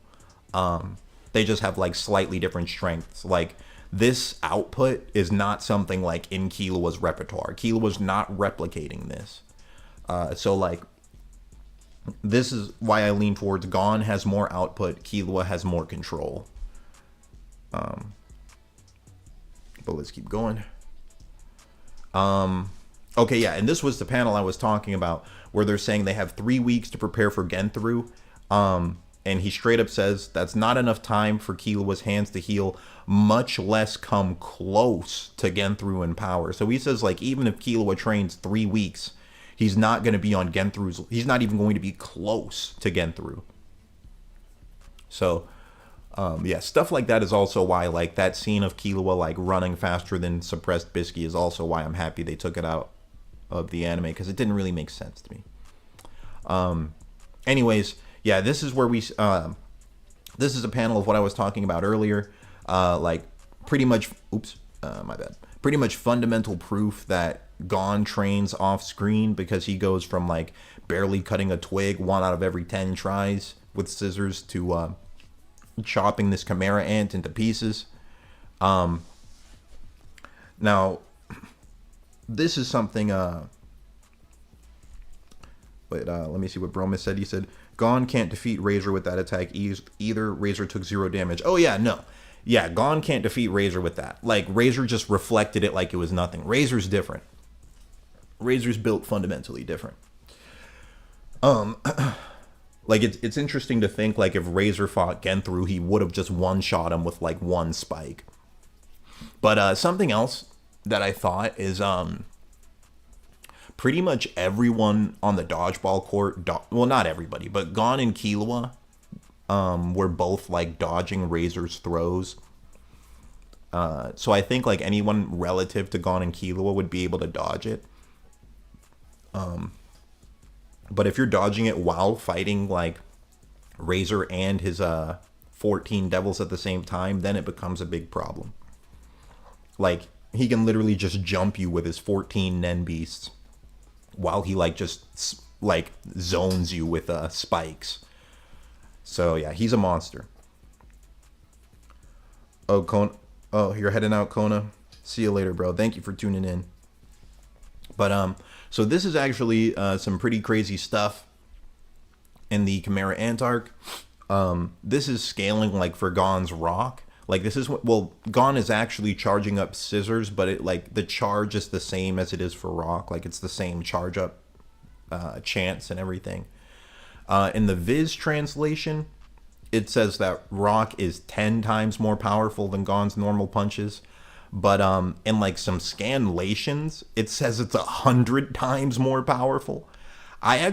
They just have, like, slightly different strengths. Like, this output is not something, like, in Killua's repertoire. Killua's not replicating this. So, like, this is why I lean towards Gon has more output, Killua has more control. But let's keep going. Okay, yeah, and this was the panel I was talking about, where they're saying they have 3 weeks to prepare for Genthru. And he straight up says that's not enough time for Killua's hands to heal, much less come close to Genthru in power. So he says, like, even if Killua trains 3 weeks, he's not going to be on Genthru's, he's not even going to be close to Genthru. So, yeah, stuff like that is also why, like, that scene of Killua, like, running faster than suppressed Bisky is also why I'm happy they took it out of the anime, because it didn't really make sense to me. Anyways, yeah, this is where we, this is a panel of what I was talking about earlier, like, pretty much, my bad, pretty much fundamental proof that Gon trains off screen, because he goes from, like, barely cutting a twig 1 out of every 10 tries with scissors to, chopping this Chimera Ant into pieces. Now, this is something, let me see what Bromus said. He said, Gon can't defeat Razor with that attack either. Razor took 0 damage. Oh, yeah, no. Yeah, Gon can't defeat Razor with that. Like, Razor just reflected it like it was nothing. Razor's different. Razor's built fundamentally different. Like, it's interesting to think, like, if Razor fought Genthru, he would have just one-shot him with, like, 1 spike. But something else that I thought is, pretty much everyone on the dodgeball court, well, not everybody, but Gon and Killua were both, like, dodging Razor's throws. So I think, like, anyone relative to Gon and Killua would be able to dodge it. But if you're dodging it while fighting, like, Razor and his 14 devils at the same time, then it becomes a big problem. Like, he can literally just jump you with his 14 Nen beasts while he, like, just, like, zones you with spikes. So, yeah, he's a monster. Oh, Kona. Oh, you're heading out, Kona. See you later, bro. Thank you for tuning in. But, so this is actually some pretty crazy stuff in the Chimera Ant arc. This is scaling, like, for Gon's rock. Like, this is what, well, Gon is actually charging up scissors, but it, like, the charge is the same as it is for rock. Like, it's the same charge up chance and everything. In the Viz translation, it says that rock is 10 times more powerful than Gon's normal punches. But in, like, some scanlations, it says it's 100 times more powerful. I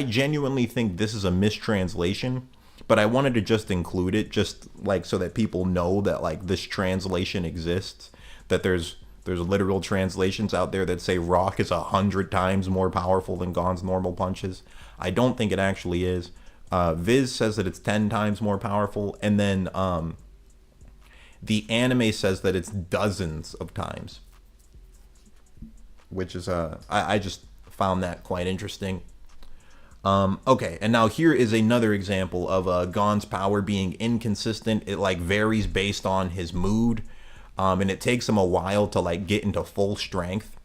genuinely think this is a mistranslation, but I wanted to just include it, just, like, so that people know that, like, this translation exists, that there's literal translations out there that say rock is 100 times more powerful than Gon's normal punches. I don't think it actually is. Viz says that it's 10 times more powerful, and then the anime says that it's dozens of times, which is I just found that quite interesting. Okay, and now here is another example of Gon's power being inconsistent. It, like, varies based on his mood, and it takes him a while to, like, get into full strength.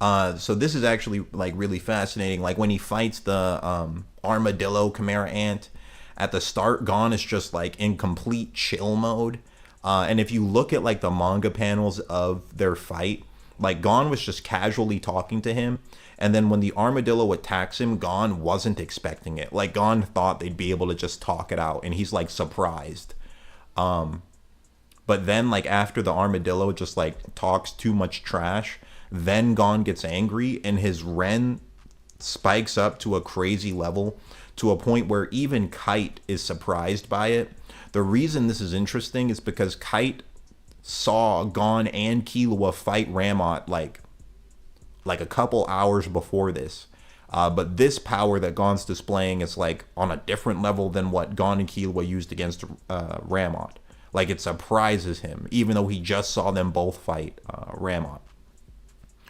So this is actually, like, really fascinating. Like, when he fights the armadillo Chimera Ant, at the start, Gon is just, like, in complete chill mode. And if you look at, like, the manga panels of their fight, like, Gon was just casually talking to him. And then when the armadillo attacks him, Gon wasn't expecting it. Like, Gon thought they'd be able to just talk it out. And he's, like, surprised. But But then like after the armadillo just like talks too much trash, then Gon gets angry and his Ren spikes up to a crazy level, to a point where even Kite is surprised by it. The reason this is interesting is because Kite saw Gon and Killua fight Ramot like a couple hours before this. But this power that Gon's displaying is like on a different level than what Gon and Killua used against Ramot. Like it surprises him, even though he just saw them both fight Ramot.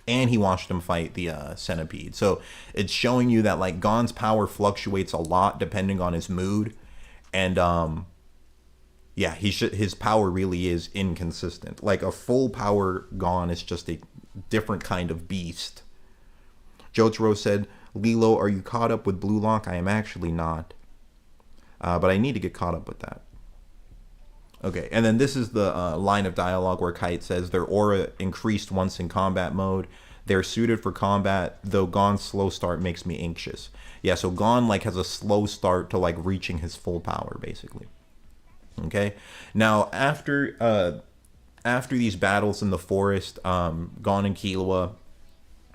And he watched him fight the centipede. So it's showing you that like Gon's power fluctuates a lot depending on his mood. And yeah, his power really is inconsistent. Like a full power Gon is just a different kind of beast. Jotaro said, Lilo, are you caught up with Blue Lock? I am actually not. But I need to get caught up with that. Okay, and then this is the line of dialogue where Kite says, their aura increased once in combat mode. They're suited for combat, though Gon's slow start makes me anxious. Yeah, so Gon like has a slow start to like reaching his full power, basically. Okay, now after these battles in the forest, Gon and Killua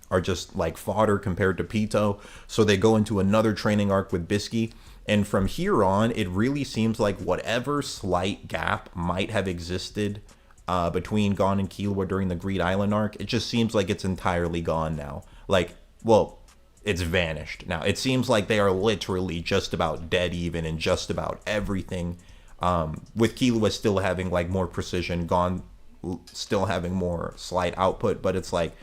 are just like fodder compared to Pito. So they go into another training arc with Bisky. And from here on, it really seems like whatever slight gap might have existed between Gon and Killua during the Greed Island arc, it just seems like it's entirely gone now. Like, well, it's vanished now. It seems like they are literally just about dead even in just about everything. With Killua still having like more precision, Gon still having more slight output, but it's like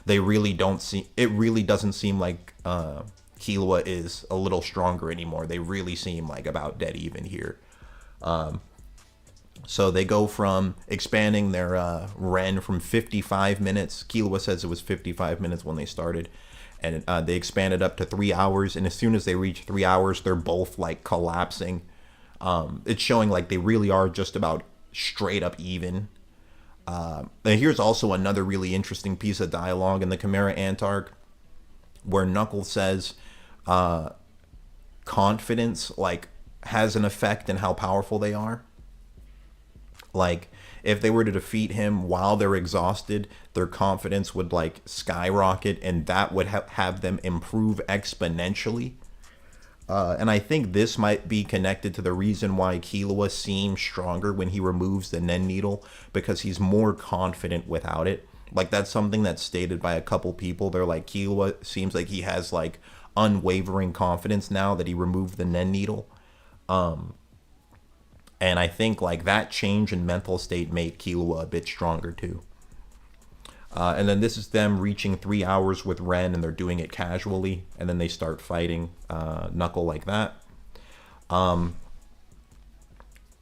they really don't see. It really doesn't seem like Killua is a little stronger anymore. They really seem like about dead even here. So they go from expanding their Ren from 55 minutes. Killua says it was 55 minutes when they started. And they expanded up to 3 hours. And as soon as they reach 3 hours, they're both like collapsing. It's showing like they really are just about straight up even. And here's also another really interesting piece of dialogue in the Chimera Ant arc, where Knuckles says confidence like has an effect in how powerful they are. Like if they were to defeat him while they're exhausted, their confidence would like skyrocket, and that would have them improve exponentially. And I think this might be connected to the reason why Killua seems stronger when he removes the Nen Needle, because he's more confident without it. Like that's something that's stated by a couple people. They're like, Killua seems like he has like unwavering confidence now that he removed the Nen Needle. And I think like that change in mental state made Killua a bit stronger too. And then this is them reaching 3 hours with Ren, and they're doing it casually. And then they start fighting Knuckle like that. And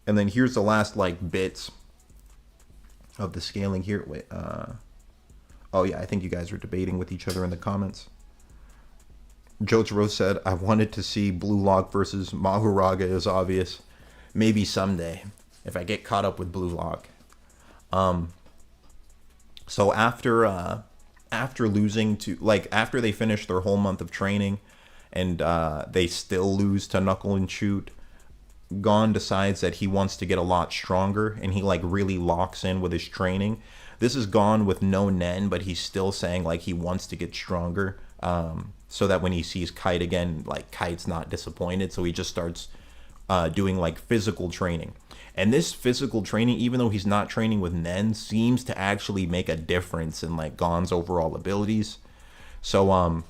then here's the last like bits of the scaling here. Wait, oh yeah, I think you guys are debating with each other in the comments. Jotaro said, I wanted to see Blue Lock versus Mahuraga is obvious. Maybe someday, if I get caught up with Blue Lock. So after losing to, like, after they finish their whole month of training, and they still lose to Knuckle and Shoot, Gon decides that he wants to get a lot stronger, and he, like, really locks in with his training. This is Gon with no Nen, but he's still saying, like, he wants to get stronger, so that when he sees Kite again, like, Kite's not disappointed, so he just starts doing like physical training. And this physical training, even though he's not training with Nen, seems to actually make a difference in like Gon's overall abilities. So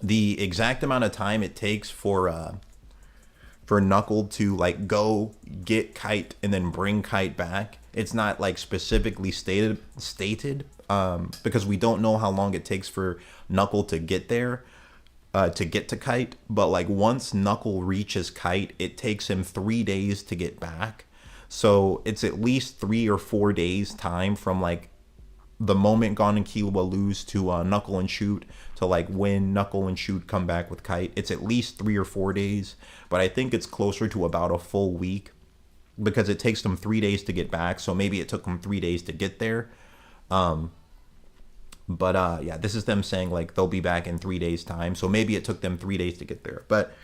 the exact amount of time it takes for Knuckle to like go get Kite and then bring Kite back, it's not like specifically stated because we don't know how long it takes for Knuckle to get there. To get to Kite, but like once Knuckle reaches Kite, it takes him 3 days to get back. So it's at least 3 or 4 days time from like the moment Gon and Killua lose to Knuckle and Shoot to like when Knuckle and Shoot come back with Kite. It's at least 3 or 4 days, but I think it's closer to about a full week because it takes them 3 days to get back. So maybe it took them 3 days to get there. But yeah, this is them saying like they'll be back in 3 days time. So maybe it took them 3 days to get there. But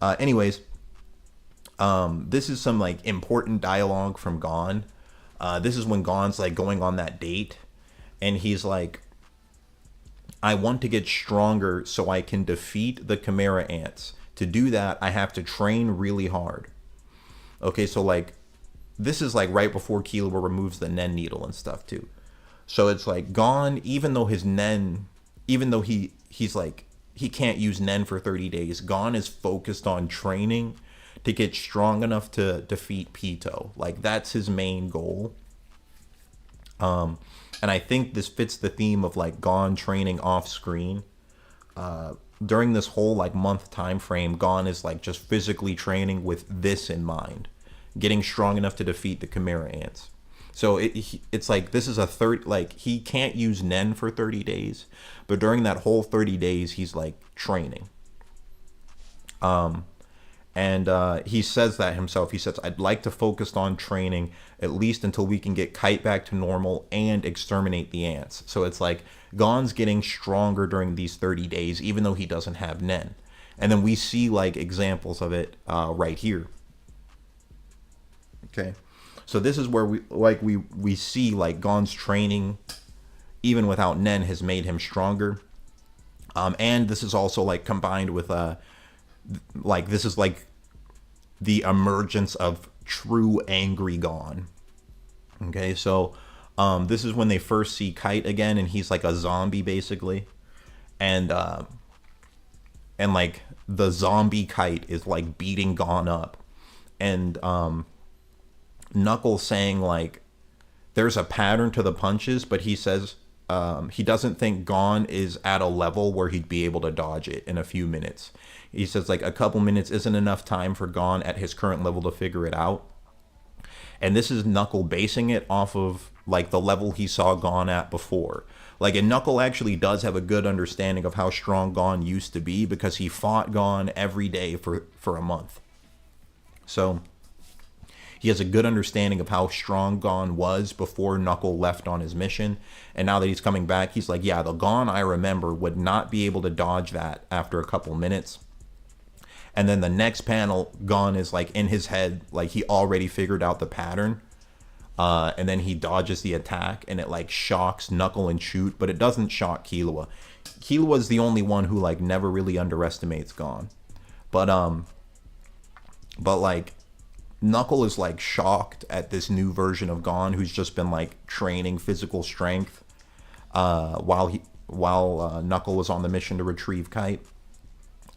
anyways, this is some like important dialogue from Gon. This is when Gon's like going on that date, and he's like, I want to get stronger so I can defeat the Chimera Ants. To do that, I have to train really hard. Okay, so like, this is like right before Killua removes the Nen needle and stuff too. So it's like Gon, even though his Nen, even though he's like, he can't use Nen for 30 days, Gon is focused on training to get strong enough to defeat Pito. Like, that's his main goal. And I think this fits the theme of like Gon training off screen. During this whole like month time frame, Gon is like just physically training with this in mind, getting strong enough to defeat the Chimera Ants. So it's like, this is a third, like, he can't use Nen for 30 days, but during that whole 30 days, he's like training. And he says that himself. He says, I'd like to focus on training at least until we can get Kite back to normal and exterminate the ants. So it's like Gon's getting stronger during these 30 days, even though he doesn't have Nen. And then we see like examples of it right here. Okay. So this is where we see like Gon's training, even without Nen, has made him stronger. And this is also like combined with like, this is like the emergence of true angry Gon. Okay, so this is when they first see Kite again, and he's like a zombie basically, and like the zombie Kite is like beating Gon up, and Knuckles saying like there's a pattern to the punches, but he says he doesn't think Gon is at a level where he'd be able to dodge it in a few minutes. He says like a couple minutes isn't enough time for Gon at his current level to figure it out. And this is Knuckle basing it off of like the level he saw Gon at before. Like, and Knuckle actually does have a good understanding of how strong Gon used to be because he fought Gon every day for a month. So he has a good understanding of how strong Gon was before Knuckle left on his mission. And now that he's coming back, he's like, yeah, the Gon I remember would not be able to dodge that after a couple minutes. And then the next panel, Gon is like in his head, like he already figured out the pattern. And then he dodges the attack and it like shocks Knuckle and Shoot, but it doesn't shock Killua. Killua's the only one who like never really underestimates Gon. But like Knuckle is like shocked at this new version of Gon who's just been like training physical strength while Knuckle was on the mission to retrieve Kite.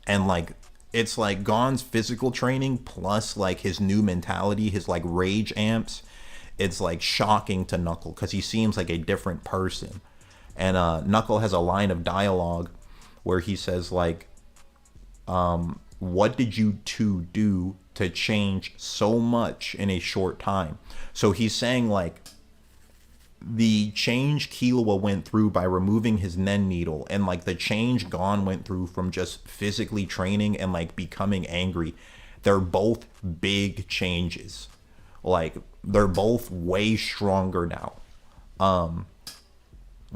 And like it's like Gon's physical training plus like his new mentality, his like rage amps. It's like shocking to Knuckle because he seems like a different person. And Knuckle has a line of dialogue where he says like, what did you two do to change so much in a short time? So he's saying like the change Killua went through by removing his Nen needle and like the change Gon went through from just physically training and like becoming angry, they're both big changes. Like they're both way stronger now.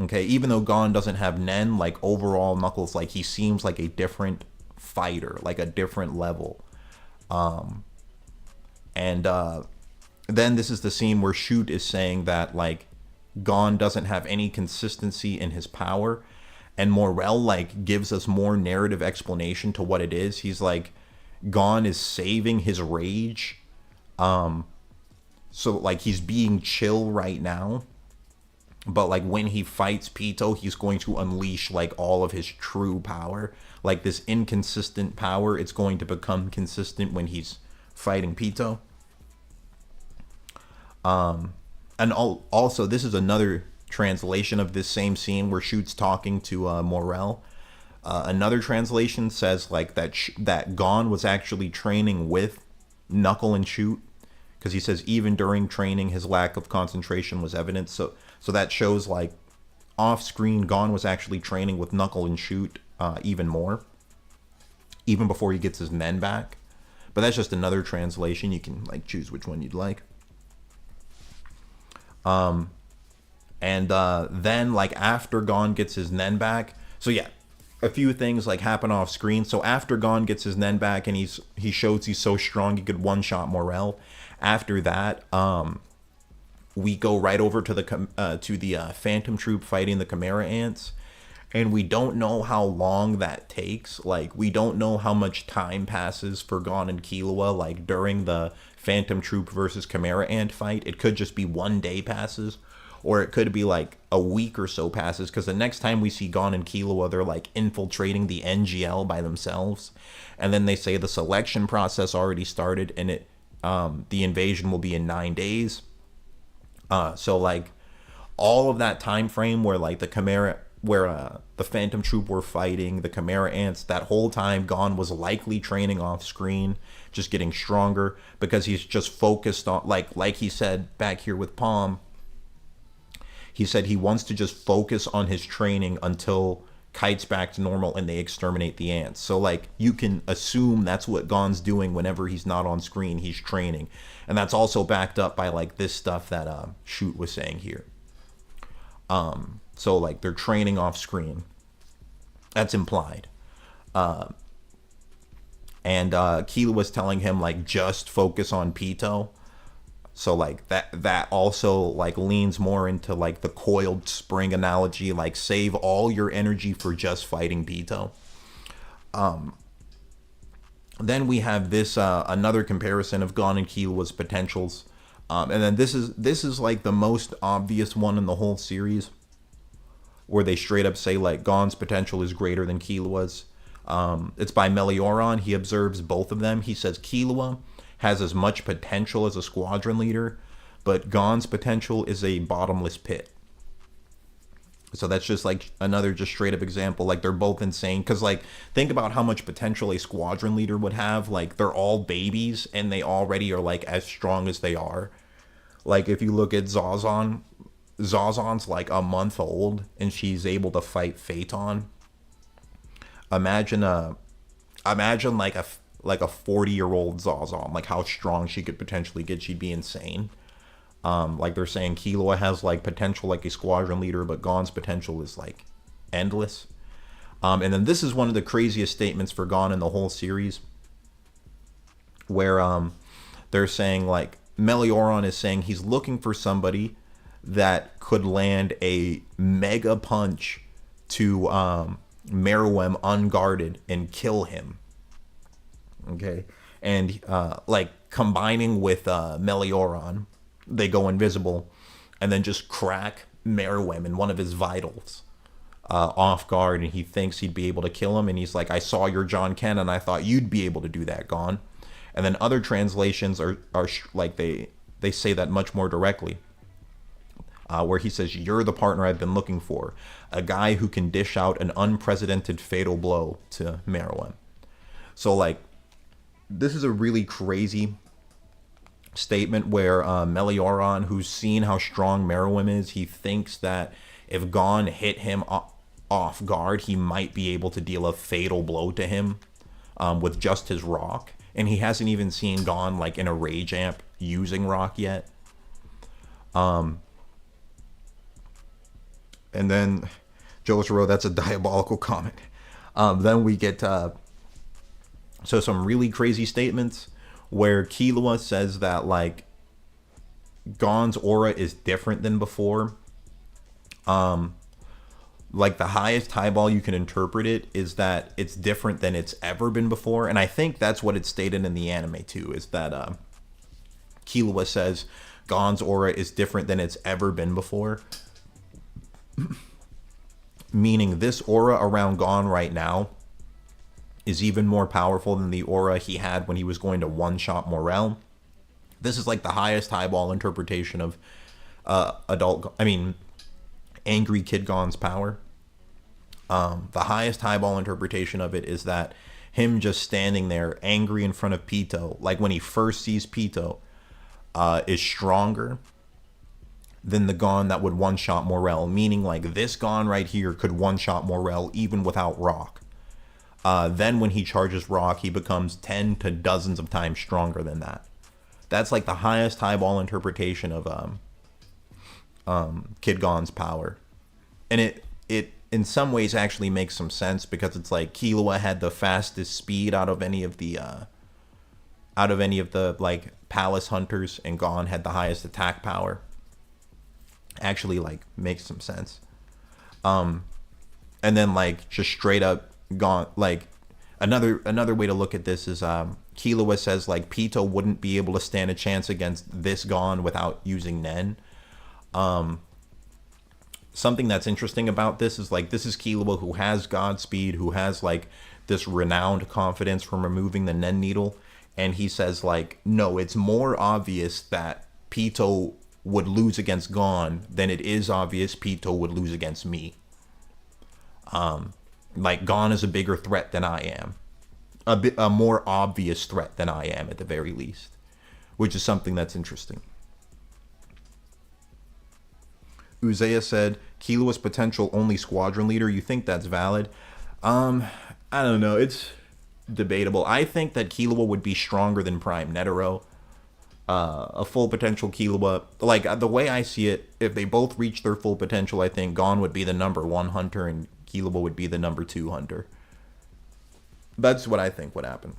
Okay, even though Gon doesn't have Nen, like overall Knuckles, like he seems like a different fighter, like a different level. And then this is the scene where Shoot is saying that like Gon doesn't have any consistency in his power, and Morel like gives us more narrative explanation to what it is. He's like, Gon is saving his rage, so like he's being chill right now, but like when he fights Pito, he's going to unleash like all of his true power. Like this inconsistent power, it's going to become consistent when he's fighting Pito. And also, this is another translation of this same scene where Shoot's talking to Morel. Another translation says like that Gon was actually training with Knuckle and Shoot, because he says even during training his lack of concentration was evident. So that shows like off screen Gon was actually training with Knuckle and Shoot even more, even before he gets his Nen back. But that's just another translation. You can like choose which one you'd like. And then like after Gon gets his Nen back, so yeah, a few things like happen off screen. So after Gon gets his Nen back and he shows he's so strong he could one-shot Morel. After that, we go right over to the Phantom Troop fighting the Chimera Ants, and we don't know how long that takes. Like, we don't know how much time passes for Gon and Killua, like, during the Phantom Troop versus Chimera Ant fight. It could just be one day passes, or it could be, like, a week or so passes, because the next time we see Gon and Killua, they're, like, infiltrating the NGL by themselves, and then they say the selection process already started, and the invasion will be in 9 days. So, like, all of that time frame where, like, the Phantom Troop were fighting the Chimera Ants, that whole time Gon was likely training off screen, just getting stronger, because he's just focused on, like he said back here with Palm, he said he wants to just focus on his training until Kite's back to normal and they exterminate the ants. So, like, you can assume that's what Gon's doing whenever he's not on screen. He's training. And that's also backed up by, like, this stuff that Shoot was saying here. So, like, they're training off screen. That's implied. And Killua was telling him, like, just focus on Pito. So, like, that also, like, leans more into, like, the coiled spring analogy. Like, save all your energy for just fighting Pito. Then we have this another comparison of Gon and Killua's potentials. And then this is like the most obvious one in the whole series, where they straight up say, like, Gon's potential is greater than Killua's. It's by Melioron. He observes both of them. He says Killua has as much potential as a squadron leader, but Gon's potential is a bottomless pit. So that's just, like, another just straight up example. Like, they're both insane, because, like, think about how much potential a squadron leader would have. Like, they're all babies and they already are, like, as strong as they are. Like, if you look at Zazon's like a month old and she's able to fight Phaeton. Imagine like a 40-year-old Zazon, like, how strong she could potentially get. She'd be insane. Like, they're saying Killua has, like, potential like a squadron leader, but Gon's potential is, like, endless. And then this is one of the craziest statements for Gon in the whole series, where they're saying, like, Melioron is saying he's looking for somebody that could land a mega punch to Meruem unguarded and kill him. Okay, and like, combining with Melioron, they go invisible and then just crack Meruem in one of his vitals off guard, and he thinks he'd be able to kill him, and he's like, I saw your John Ken and I thought you'd be able to do that, Gon. And then other translations are like, they say that much more directly, where he says, you're the partner I've been looking for, a guy who can dish out an unprecedented fatal blow to Meruem. So, like, this is a really crazy statement where Melioron, who's seen how strong Meruem is, he thinks that if Gon hit him off guard, he might be able to deal a fatal blow to him with just his rock. And he hasn't even seen Gon, like, in a rage amp using rock yet. And then Jotaro, that's a diabolical comment. Then we get so some really crazy statements where Killua says that, like, Gon's aura is different than before. Like, the highest highball you can interpret it is that it's different than it's ever been before. And I think that's what it's stated in the anime too, is that Killua says Gon's aura is different than it's ever been before. Meaning this aura around Gon right now is even more powerful than the aura he had when he was going to one-shot Morel. This is like the highest highball interpretation of Angry Kid Gon's power. The highest highball interpretation of it is that him just standing there angry in front of Pito, like when he first sees Pito, is stronger than the Gon that would one-shot Morel. Meaning, like, this Gon right here could one-shot Morel even without rock. Then when he charges rock, he becomes 10 to dozens of times stronger than that. That's like the highest highball interpretation of Kid Gon's power. And it in some ways actually makes some sense, because it's like Killua had the fastest speed out of any of the like palace hunters, and Gon had the highest attack power. Actually, like, makes some sense. And then, like, just straight up gone, like, another way to look at this is Killua says, like, Pito wouldn't be able to stand a chance against this Gon without using Nen. Something that's interesting about this is, like, this is Killua, who has Godspeed, who has, like, this renowned confidence from removing the Nen Needle, and he says, like, no, it's more obvious that Pito would lose against Gon than it is obvious Pito would lose against me. Like, Gon is a bigger threat than I am. A more obvious threat than I am, at the very least. Which is something that's interesting. Uzea said, Killua's potential only squadron leader. You think that's valid? I don't know. It's debatable. I think that Killua would be stronger than Prime Netero. A full potential Killua, like, the way I see it, if they both reach their full potential, I think Gon would be the #1 hunter and Killua would be the #2 hunter. That's what I think would happen.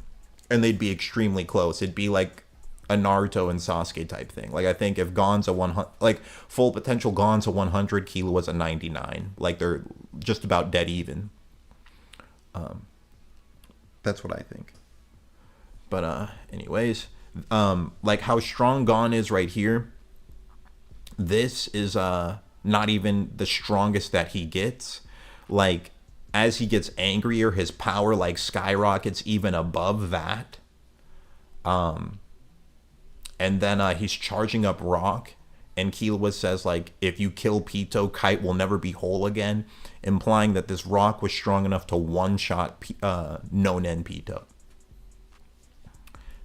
And they'd be extremely close. It'd be like a Naruto and Sasuke type thing. Like, I think if Gon's a 100, like, full potential Gon's a 100, Killua's a 99. Like, they're just about dead even. That's what I think. But anyways, like, how strong Gon is right here, this is not even the strongest that he gets. Like, as he gets angrier, his power, like, skyrockets even above that. And then he's charging up Rock, and Killua says, like, if you kill Pito, Kite will never be whole again, implying that this Rock was strong enough to one-shot no-nen Pito.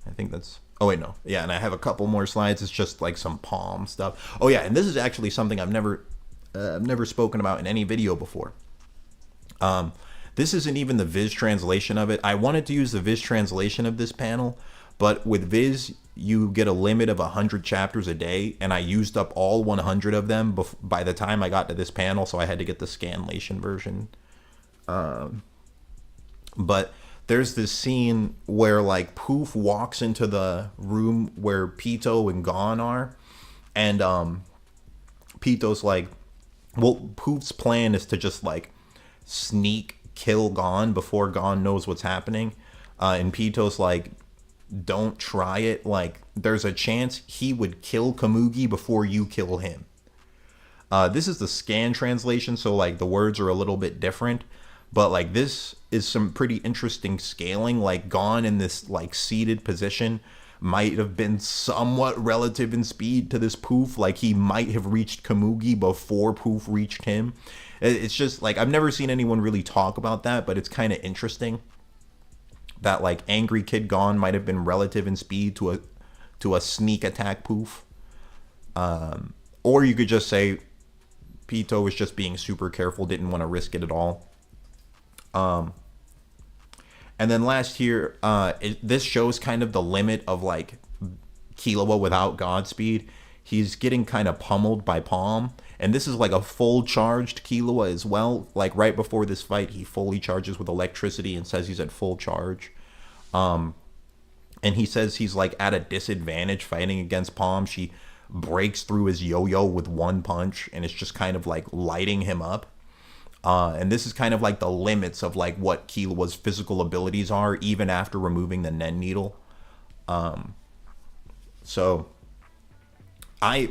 I think that's... Oh, wait, no. Yeah, and I have a couple more slides. It's just, like, some palm stuff. Oh, yeah, and this is actually something I've never spoken about in any video before. This isn't even the Viz translation of it. I wanted to use the Viz translation of this panel, but with Viz, you get a limit of 100 chapters a day, and I used up all 100 of them by the time I got to this panel, so I had to get the Scanlation version. But there's this scene where, like, Poof walks into the room where Pito and Gon are, and Pito's like, well, Poof's plan is to just, like, sneak kill Gon before Gon knows what's happening, and Pito's like, don't try it. Like, there's a chance he would kill Komugi before you kill him. This is the scan translation, so, like, the words are a little bit different, but, like, this is some pretty interesting scaling. Like, Gon in this, like, seated position might have been somewhat relative in speed to this Poof. Like, he might have reached Komugi before Poof reached him. It's just, like, I've never seen anyone really talk about that, but it's kind of interesting that, like, Angry Kid Gon might have been relative in speed to a sneak attack Poof. Or you could just say Pito was just being super careful, didn't want to risk it at all. And then last here, this shows kind of the limit of, like, Killua without Godspeed. He's getting kind of pummeled by Palm. And this is, like, a full charged Killua as well. Like, right before this fight, he fully charges with electricity and says he's at full charge. And he says he's, like, at a disadvantage fighting against Palm. She breaks through his yo-yo with one punch, and it's just kind of, like, lighting him up. And this is kind of, like, the limits of, like, what Killua's physical abilities are, even after removing the Nen Needle. So I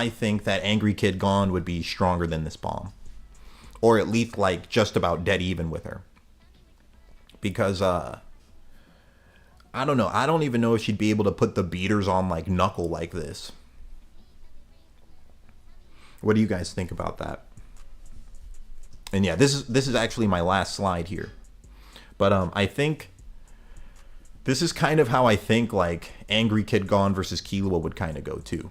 think that Angry Kid Gon would be stronger than this Palm, or at least, like, just about dead even with her, because I don't know, I don't even know if she'd be able to put the beaters on, like, Knuckle like this. What do you guys think about that? And yeah, this is actually my last slide here, but I think this is kind of how I think, like, Angry Kid Gon versus Killua would kind of go too.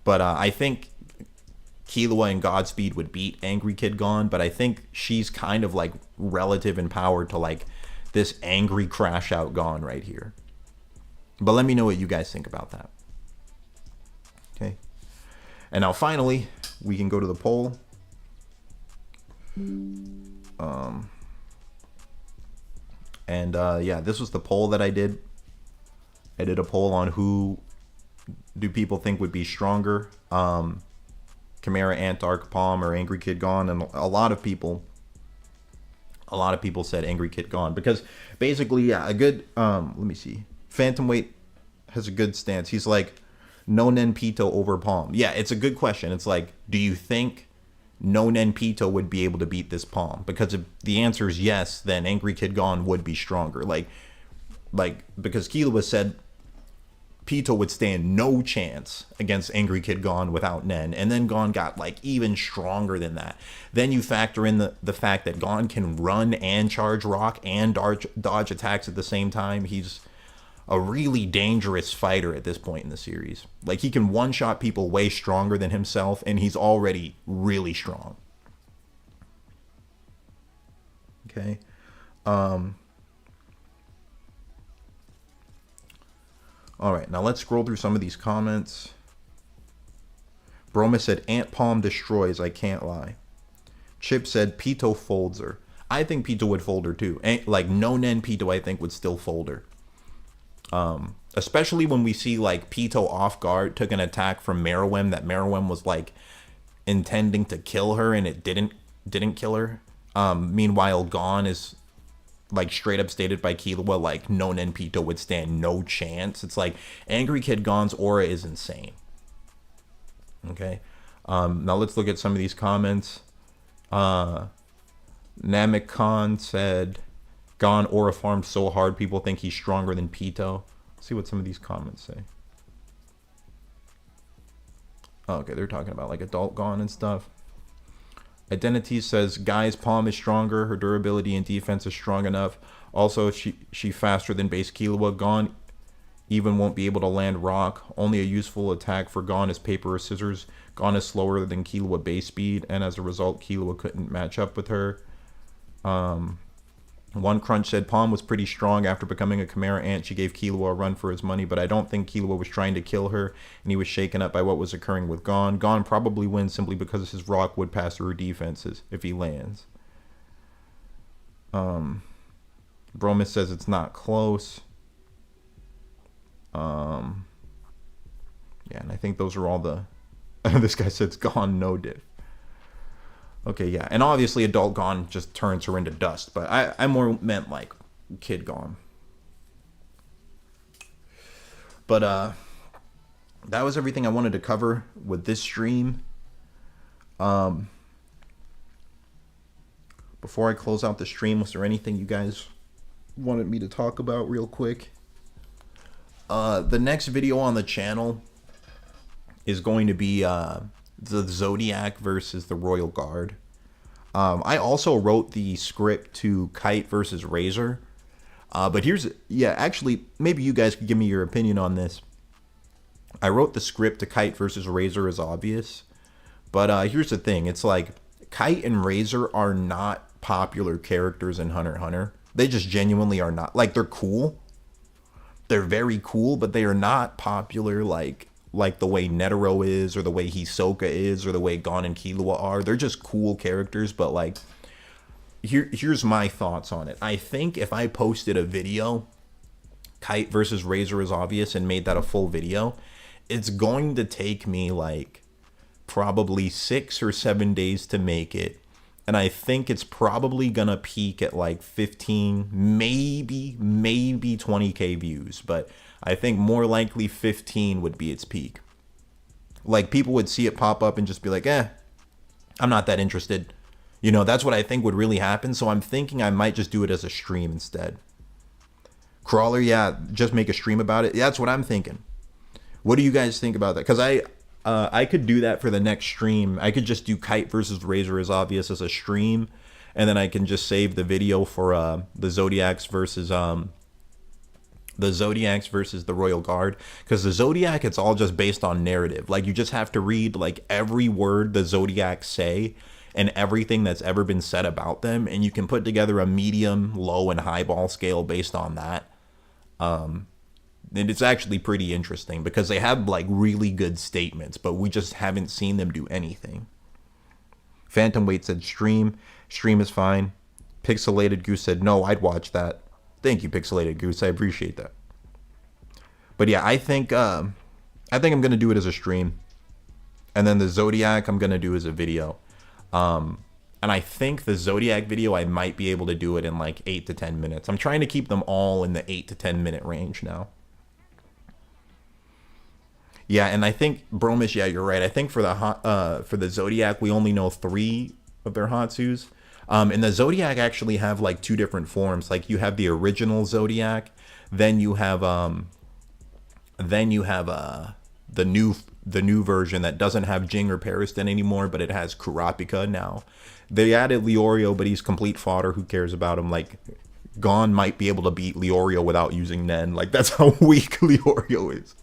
But I think Killua and Godspeed would beat Angry Kid Gon, but I think she's kind of, like, relative in power to, like, this angry crash out Gon right here. But let me know what you guys think about that. Okay. And now finally, we can go to the poll. Yeah, this was the poll that I did. I did a poll on who do people think would be stronger. Chimera Ant, Dark Palm, or Angry Kid Gone, and a lot of people said Angry Kid Gone because basically, yeah, a good let me see. Phantom Weight has a good stance. He's like no Nen Pito over Palm. Yeah, it's a good question. It's like, do you think no Nen Pito would be able to beat this Palm? Because if the answer is yes, then Angry Kid Gone would be stronger. Like because Killua said Pito would stand no chance against Angry Kid Gone without Nen, and then Gon got like even stronger than that. Then you factor in the fact that Gon can run and charge rock and dodge attacks at the same time. He's a really dangerous fighter at this point in the series. Like, he can one-shot people way stronger than himself, and he's already really strong. Okay. All right, now let's scroll through some of these comments. Broma said, Ant Palm destroys, I can't lie. Chip said, Pito folds her. I think Pito would fold her too. Like, no Nen Pito, I think, would still fold her. Especially when we see like Pito off guard took an attack from Meruem that Meruem was like intending to kill her and it didn't kill her. Meanwhile, Gon is like straight up stated by Killua like no Nen Pito would stand no chance. It's like Angry Kid Gon's aura is insane. Okay. Now let's look at some of these comments. Namek Khan said, Gon aura farmed so hard people think he's stronger than Pito. Let's see what some of these comments say. Oh, okay, they're talking about like adult Gon and stuff. Identity says, Guy's palm is stronger. Her durability and defense is strong enough. Also, she faster than base Killua. Gon even won't be able to land rock. Only a useful attack for Gon is paper or scissors. Gon is slower than Killua base speed, and as a result, Killua couldn't match up with her. One Crunch said Palm was pretty strong after becoming a Chimera Ant. She gave Killua a run for his money, but I don't think Killua was trying to kill her, and he was shaken up by what was occurring with Gon. Gon probably wins simply because his rock would pass through her defenses if he lands. Bromus says it's not close. Yeah, and I think those are all the... This guy says Gon no diff. Okay, yeah, and obviously adult Gon just turns her into dust, but I more meant like Kid Gon. But that was everything I wanted to cover with this stream. Before I close out the stream, was there anything you guys wanted me to talk about real quick? The next video on the channel is going to be the Zodiac versus the Royal Guard. I also wrote the script to Kite versus Razer. But actually, maybe you guys could give me your opinion on this. I wrote the script to Kite versus Razer is obvious. But here's the thing. It's like, Kite and Razer are not popular characters in Hunter x Hunter. They just genuinely are not. Like, they're cool. They're very cool, but they are not popular like the way Netero is, or the way Hisoka is, or the way Gon and Killua are. They're just cool characters, but like, here's my thoughts on it. I think if I posted a video, Kite versus Razer is obvious, and made that a full video, it's going to take me like probably 6 or 7 days to make it. And I think it's probably gonna peak at like 15, maybe 20k views, but I think more likely 15 would be its peak. Like, people would see it pop up and just be like, I'm not that interested. You know, that's what I think would really happen. So I'm thinking I might just do it as a stream instead. Crawler, yeah, just make a stream about it. That's what I'm thinking. What do you guys think about that? Because I could do that for the next stream. I could just do Kite versus Razer is obvious as a stream, and then I can just save the video for the Zodiacs versus the Royal Guard, because the Zodiac, it's all just based on narrative. Like, you just have to read like every word the Zodiacs say and everything that's ever been said about them, and you can put together a medium, low, and high ball scale based on that. And it's actually pretty interesting because they have like really good statements, but we just haven't seen them do anything. Phantom Weight said stream is fine. Pixelated Goose said no, I'd watch that. Thank you, Pixelated Goose. I appreciate that. But yeah, I think I'm gonna do it as a stream. And then the Zodiac I'm going to do as a video. And I think the Zodiac video, I might be able to do it in like 8 to 10 minutes. I'm trying to keep them all in the 8 to 10 minute range now. Yeah, and I think, Bromish, yeah, you're right. I think for the Zodiac, we only know 3 of their Hatsus. And the Zodiac actually have like 2 different forms. Like you have the original Zodiac, then you have the new version that doesn't have Jing or Periston anymore, but it has Kurapika now. They added Leorio, but he's complete fodder. Who cares about him? Like, Gon might be able to beat Leorio without using Nen. Like, that's how weak Leorio is.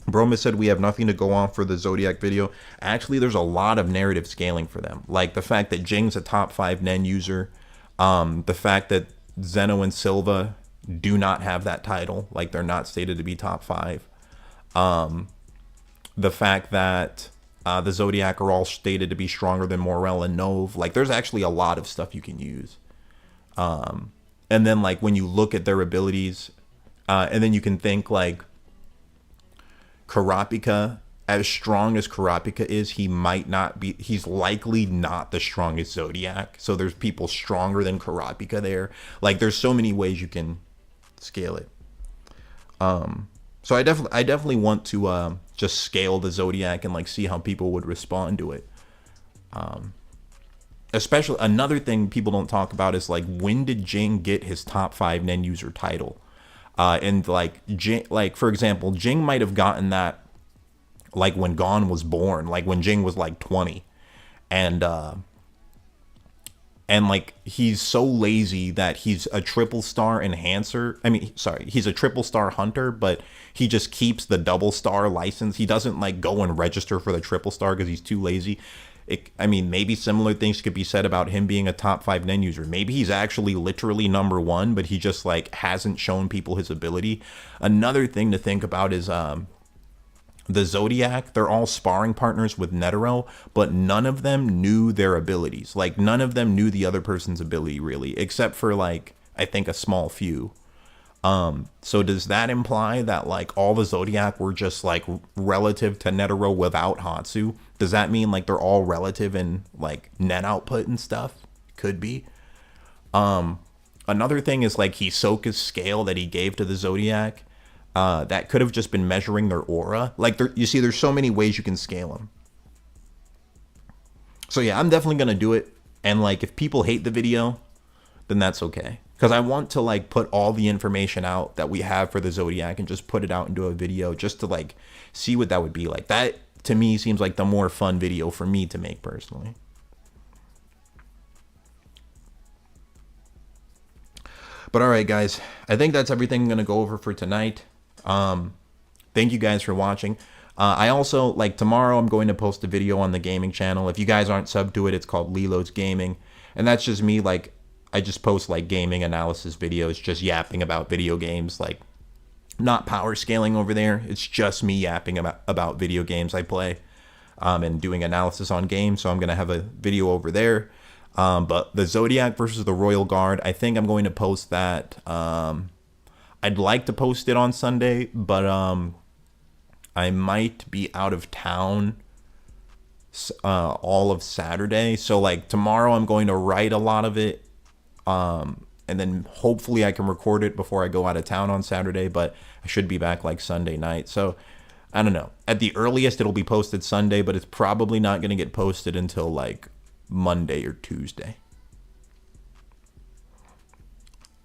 Broma said we have nothing to go on for the Zodiac video. Actually, there's a lot of narrative scaling for them. Like the fact that Jing's a top 5 Nen user. The fact that Zeno and Silva do not have that title. Like they're not stated to be top 5. The fact that the Zodiac are all stated to be stronger than Morel and Nove. Like there's actually a lot of stuff you can use. And then like when you look at their abilities, and then you can think like Kurapika, as strong as Kurapika is, he's likely not the strongest Zodiac. So there's people stronger than Kurapika there. Like there's so many ways you can scale it. So I definitely want to just scale the Zodiac and like see how people would respond to it. Especially another thing people don't talk about is like, when did Jing get his top 5 Nen user title? And like Jing, like for example, Jing might have gotten that like when Gon was born, like when Jing was like 20, and like he's so lazy that he's a triple star enhancer. I mean, sorry, he's a triple star hunter, but he just keeps the double star license. He doesn't like go and register for the triple star because he's too lazy. I mean, maybe similar things could be said about him being a top 5 Nen user. Maybe he's actually literally number 1, but he just like hasn't shown people his ability. Another thing to think about is the Zodiac. They're all sparring partners with Netero, but none of them knew their abilities. Like none of them knew the other person's ability really, except for like I think a small few. So does that imply that like all the Zodiac were just like relative to Netero without Hatsu? Does that mean like they're all relative in like Nen output and stuff? Could be. Another thing is like Hisoka's scale that he gave to the Zodiac. That could have just been measuring their aura. Like you see, there's so many ways you can scale them. So yeah, I'm definitely gonna do it. And like if people hate the video, then that's okay. Because I want to like put all the information out that we have for the Zodiac and just put it out into a video just to like see what that would be like. That to me seems like the more fun video for me to make personally. But all right, guys, I think that's everything I'm going to go over for tonight. Thank you guys for watching. I also, like tomorrow, I'm going to post a video on the gaming channel. If you guys aren't subbed to it, it's called Lilo's Gaming. And that's just me, like, I just post like gaming analysis videos, just yapping about video games, like not power scaling over there. It's just me yapping about video games I play, and doing analysis on games. So I'm going to have a video over there. But the Zodiac versus the Royal Guard, I think I'm going to post that. I'd like to post it on Sunday, but I might be out of town all of Saturday. So like tomorrow I'm going to write a lot of it. And then hopefully I can record it before I go out of town on Saturday, but I should be back like Sunday night. So I don't know. At the earliest, it'll be posted Sunday, but it's probably not going to get posted until like Monday or Tuesday.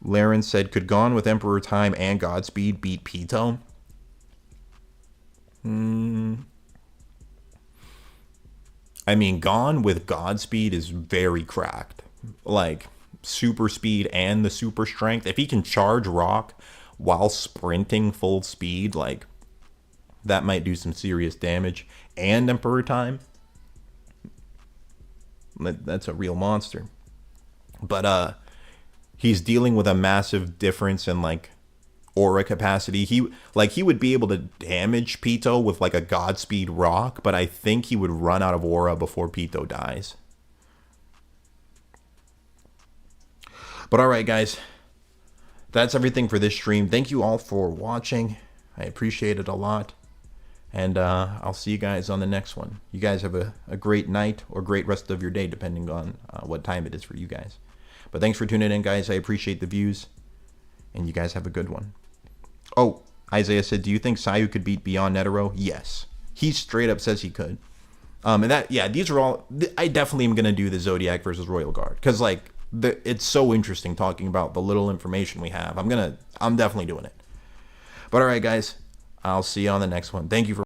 Laren said, could Gone with Emperor Time and Godspeed beat Pito? I mean, Gone with Godspeed is very cracked. Like, super speed and the super strength. If he can charge rock while sprinting full speed, like, that might do some serious damage. And Emperor Time, that's a real monster. But he's dealing with a massive difference in like aura capacity. He would be able to damage Pito with like a Godspeed rock, but I think he would run out of aura before Pito dies. But all right, guys, that's everything for this stream. Thank you all for watching. I appreciate it a lot. And I'll see you guys on the next one. You guys have a great night or great rest of your day, depending on what time it is for you guys. But thanks for tuning in, guys. I appreciate the views. And you guys have a good one. Oh, Isaiah said, do you think Sayu could beat Beyond Netero? Yes. He straight up says he could. And that, yeah, these are all, I definitely am going to do the Zodiac versus Royal Guard. Because, like, it's so interesting talking about the little information we have. I'm definitely doing it. But all right, guys, I'll see you on the next one. Thank you for